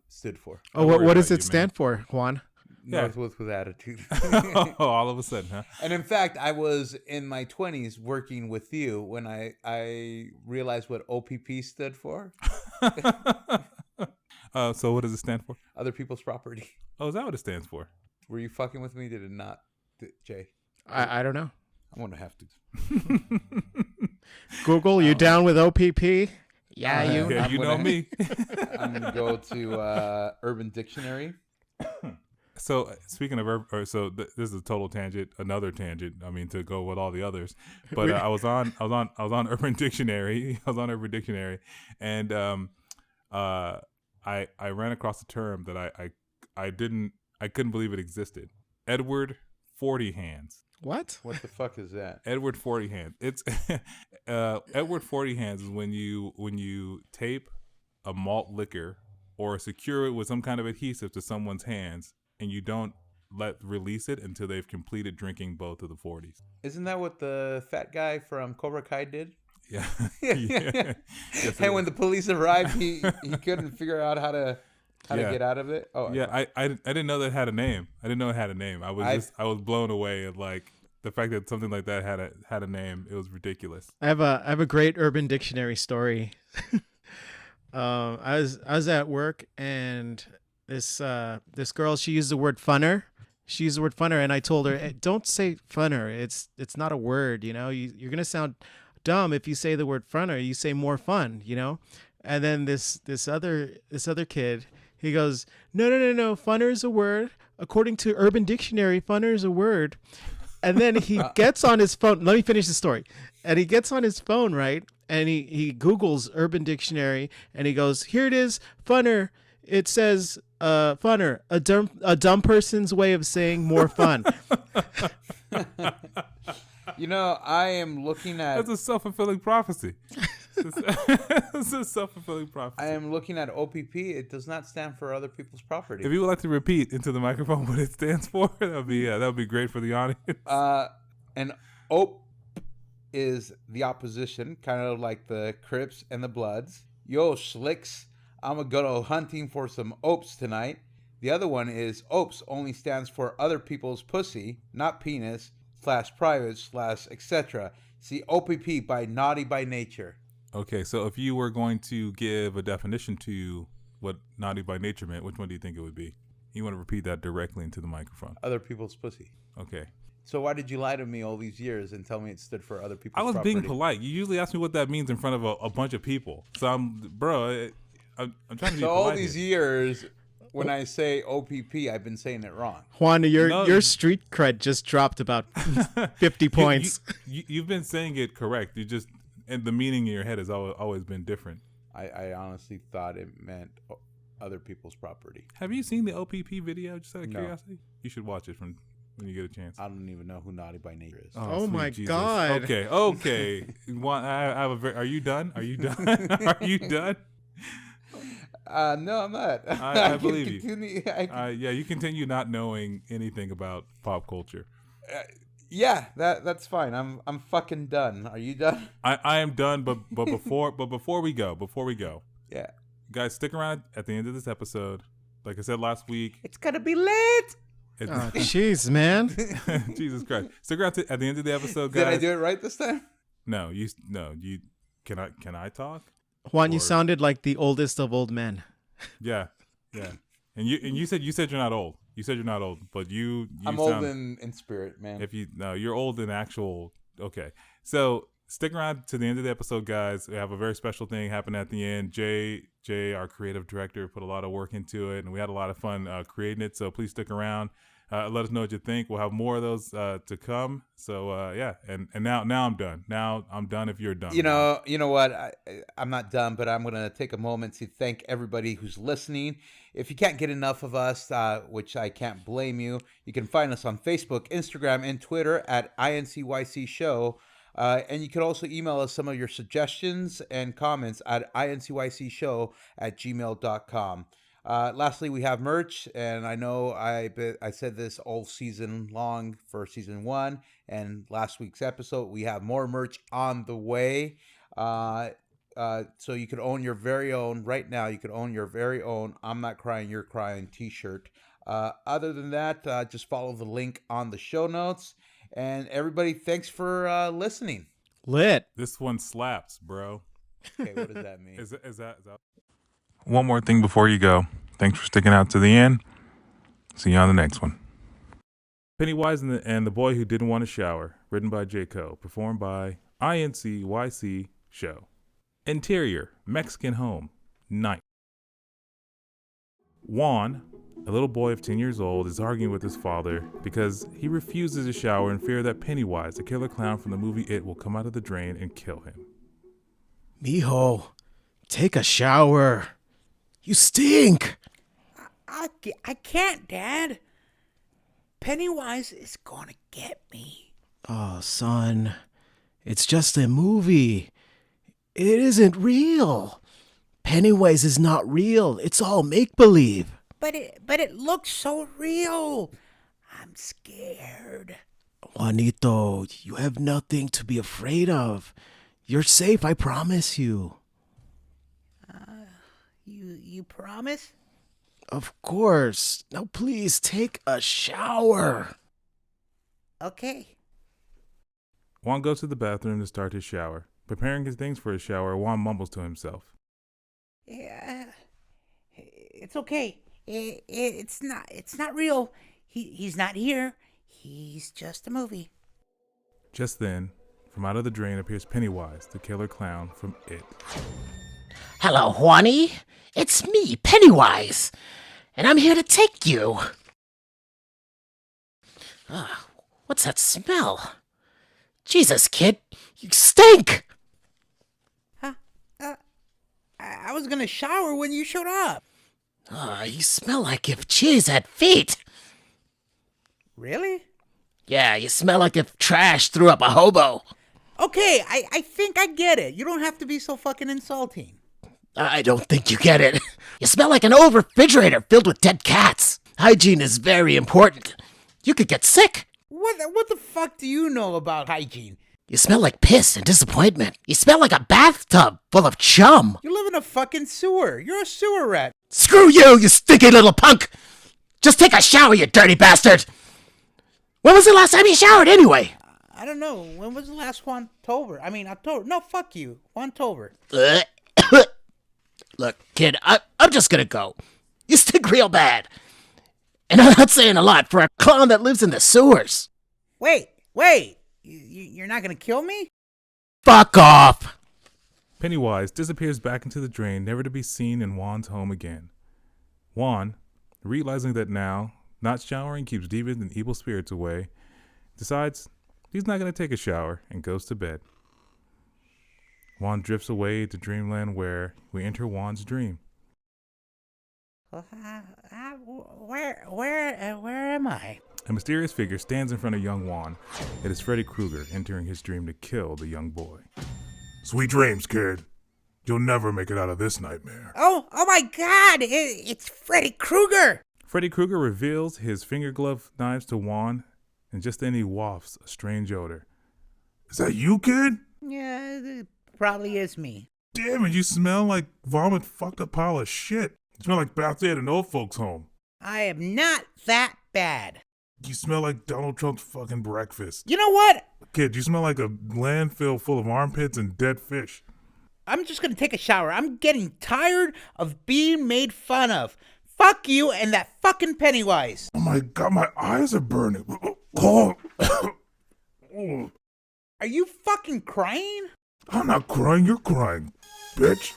[SPEAKER 2] stood for.
[SPEAKER 3] Oh, what does it stand for, Juan?
[SPEAKER 2] Northwoods with attitude.
[SPEAKER 1] All of a sudden, huh?
[SPEAKER 2] And in fact, I was in my 20s working with you when I realized what OPP stood for.
[SPEAKER 1] So what does it stand for?
[SPEAKER 2] Other people's property.
[SPEAKER 1] Oh, is that what it stands for?
[SPEAKER 2] Were you fucking with me? Did it not, Jay?
[SPEAKER 3] I don't know.
[SPEAKER 2] I'm going to have to.
[SPEAKER 3] Google, you down with OPP? Yeah, you.
[SPEAKER 1] Yeah, you know me.
[SPEAKER 2] I'm going to go to Urban Dictionary.
[SPEAKER 1] So speaking of, this is a total tangent, another tangent. I mean, to go with all the others, but I was on Urban Dictionary. I was on Urban Dictionary, and I ran across a term that I couldn't believe it existed. Edward 40 hands.
[SPEAKER 3] What?
[SPEAKER 2] What the fuck is that?
[SPEAKER 1] Edward 40 hands. It's Edward 40 hands is when you tape a malt liquor or secure it with some kind of adhesive to someone's hands, and you don't release it until they've completed drinking both of the 40s.
[SPEAKER 2] Isn't that what the fat guy from Cobra Kai did?
[SPEAKER 1] Yeah. Yeah. Yes,
[SPEAKER 2] And when the police arrived, he couldn't figure out how to get out of it. Oh,
[SPEAKER 1] yeah. I didn't know that had a name. I didn't know it had a name. I was blown away at like the fact that something like that had a name. It was ridiculous.
[SPEAKER 3] I have a great Urban Dictionary story. I was at work, and this girl, she used the word funner. She used the word funner, and I told her, hey, don't say funner. It's not a word, you know. You're gonna sound dumb if you say the word funner. You say more fun, you know. And then this other kid, he goes, no. Funner is a word. According to Urban Dictionary, funner is a word. And then he gets on his phone. Let me finish the story. And he gets on his phone, right? And he Googles Urban Dictionary, and he goes, here it is, funner. It says, funner, a dumb person's way of saying more fun.
[SPEAKER 2] You know, I am looking at...
[SPEAKER 1] That's a self-fulfilling prophecy. It's a self-fulfilling prophecy.
[SPEAKER 2] I am looking at OPP. It does not stand for other people's property.
[SPEAKER 1] If you would like to repeat into the microphone what it stands for, that would be great for the audience.
[SPEAKER 2] And OP is the opposition, kind of like the Crips and the Bloods. Yo, Schlicks, I'm going to go hunting for some opes tonight. The other one is OPS only stands for other people's pussy, not penis, /private / etc. See OPP by Naughty by Nature.
[SPEAKER 1] Okay, so if you were going to give a definition to what naughty by nature meant, which one do you think it would be? You want to repeat that directly into the microphone.
[SPEAKER 2] Other people's pussy.
[SPEAKER 1] Okay.
[SPEAKER 2] So why did you lie to me all these years and tell me it stood for other people's property?
[SPEAKER 1] I was being polite. You usually ask me what that means in front of a bunch of people. So I'm trying to be polite.
[SPEAKER 2] So all these years, when I say OPP, I've been saying it wrong.
[SPEAKER 3] Juan, your street cred just dropped about 50 points.
[SPEAKER 1] You've been saying it correct. You just, and the meaning in your head has always been different.
[SPEAKER 2] I honestly thought it meant other people's property.
[SPEAKER 1] Have you seen the OPP video, just out of curiosity? You should watch it when you get a chance.
[SPEAKER 2] I don't even know who Naughty by Nature is.
[SPEAKER 3] Oh my
[SPEAKER 1] Jesus.
[SPEAKER 3] God.
[SPEAKER 1] Okay. I have are you done? Are you done? Are you done?
[SPEAKER 2] No, I'm not.
[SPEAKER 1] I believe you. Yeah, you continue not knowing anything about pop culture.
[SPEAKER 2] Yeah, that's fine. I'm fucking done. Are you done?
[SPEAKER 1] I am done, but before we go,
[SPEAKER 2] yeah,
[SPEAKER 1] guys, stick around at the end of this episode. Like I said last week,
[SPEAKER 2] it's gonna be lit.
[SPEAKER 3] Oh, jeez, man.
[SPEAKER 1] Jesus Christ. Stick around at the end of the episode, guys.
[SPEAKER 2] Did I do it right this time?
[SPEAKER 1] No, you can I talk?
[SPEAKER 3] Juan, you sounded like the oldest of old men.
[SPEAKER 1] Yeah. And you said you're not old. You said you're not old, but I'm
[SPEAKER 2] old in spirit, man.
[SPEAKER 1] You're old in actual. Okay. So stick around to the end of the episode, guys. We have a very special thing happen at the end. Jay, our creative director, put a lot of work into it, and we had a lot of fun creating it. So please stick around. Let us know what you think. We'll have more of those to come. So yeah, and now I'm done. Now I'm done. If you're done,
[SPEAKER 2] you know what? I'm not done, but I'm gonna take a moment to thank everybody who's listening. If you can't get enough of us, which I can't blame you, you can find us on Facebook, Instagram, and Twitter at INCYCSHOW. And you can also email us some of your suggestions and comments at incycshow@gmail.com. Lastly, we have merch, and I know I said this all season long for season 1 and last week's episode. We have more merch on the way. So you could own your very own, right now, you could own your very own I'm Not Crying, You're Crying t-shirt. Other than that, just follow the link on the show notes. And everybody, thanks for listening.
[SPEAKER 3] Lit.
[SPEAKER 1] This one slaps, bro.
[SPEAKER 2] Okay, what does that mean?
[SPEAKER 1] Is that... One more thing before you go. Thanks for sticking out to the end. See you on the next one. Pennywise and the Boy Who Didn't Want to Shower, written by J. Cole, performed by INCYCSHOW. Interior, Mexican home, night. Juan, a little boy of 10 years old, is arguing with his father because he refuses to shower in fear that Pennywise, the killer clown from the movie It, will come out of the drain and kill him.
[SPEAKER 3] Mijo, take a shower. You stink.
[SPEAKER 4] I can't, Dad. Pennywise is gonna get me.
[SPEAKER 3] Oh, son, it's just a movie. It isn't real. Pennywise is not real. It's all make-believe.
[SPEAKER 4] But it looks so real. I'm scared.
[SPEAKER 3] Juanito, you have nothing to be afraid of. You're safe, I promise you.
[SPEAKER 4] You promise?
[SPEAKER 3] Of course. Now please take a shower.
[SPEAKER 4] Okay.
[SPEAKER 1] Juan goes to the bathroom to start his shower. Preparing his things for his shower, Juan mumbles to himself.
[SPEAKER 4] Yeah, it's okay. It's not real. He's not here. He's just a movie.
[SPEAKER 1] Just then, from out of the drain appears Pennywise, the killer clown from It.
[SPEAKER 5] Hello, Juanie. It's me, Pennywise. And I'm here to take you. What's that smell? Jesus, kid, you stink!
[SPEAKER 4] Huh? I was gonna shower when you showed up.
[SPEAKER 5] You smell like if cheese had feet.
[SPEAKER 4] Really?
[SPEAKER 5] Yeah, you smell like if trash threw up a hobo.
[SPEAKER 4] Okay, I think I get it. You don't have to be so fucking insulting.
[SPEAKER 5] I don't think you get it. You smell like an old refrigerator filled with dead cats. Hygiene is very important. You could get sick.
[SPEAKER 4] What the fuck do you know about hygiene?
[SPEAKER 5] You smell like piss and disappointment. You smell like a bathtub full of chum.
[SPEAKER 4] You live in a fucking sewer. You're a sewer rat.
[SPEAKER 5] Screw you, you stinky little punk! Just take a shower, you dirty bastard! When was the last time you showered, anyway?
[SPEAKER 4] I don't know. When was the last October? No, fuck you. October.
[SPEAKER 5] Look, kid, I'm just gonna go. You stink real bad. And I'm not saying a lot for a clown that lives in the sewers.
[SPEAKER 4] Wait. You're not gonna kill me?
[SPEAKER 5] Fuck off!
[SPEAKER 1] Pennywise disappears back into the drain, never to be seen in Juan's home again. Juan, realizing that now not showering keeps demons and evil spirits away, decides he's not going to take a shower and goes to bed. Juan drifts away to dreamland where we enter Juan's dream.
[SPEAKER 4] Where am I?
[SPEAKER 1] A mysterious figure stands in front of young Juan. It is Freddy Krueger entering his dream to kill the young boy.
[SPEAKER 6] Sweet dreams, kid. You'll never make it out of this nightmare.
[SPEAKER 4] Oh my God! It's Freddy Krueger.
[SPEAKER 1] Freddy Krueger reveals his finger glove knives to Juan, and just then he wafts a strange odor.
[SPEAKER 6] Is that you, kid?
[SPEAKER 4] Yeah, it probably is me.
[SPEAKER 6] Damn it, you smell like vomit fucked up pile of shit. You smell like bath day at an old folks' home.
[SPEAKER 4] I am not that bad.
[SPEAKER 6] You smell like Donald Trump's fucking breakfast.
[SPEAKER 4] You know what?
[SPEAKER 6] Kid, you smell like a landfill full of armpits and dead fish.
[SPEAKER 4] I'm just gonna take a shower. I'm getting tired of being made fun of. Fuck you and that fucking Pennywise.
[SPEAKER 6] Oh my God, my eyes are burning. Oh.
[SPEAKER 4] Are you fucking crying?
[SPEAKER 6] I'm not crying, you're crying, bitch.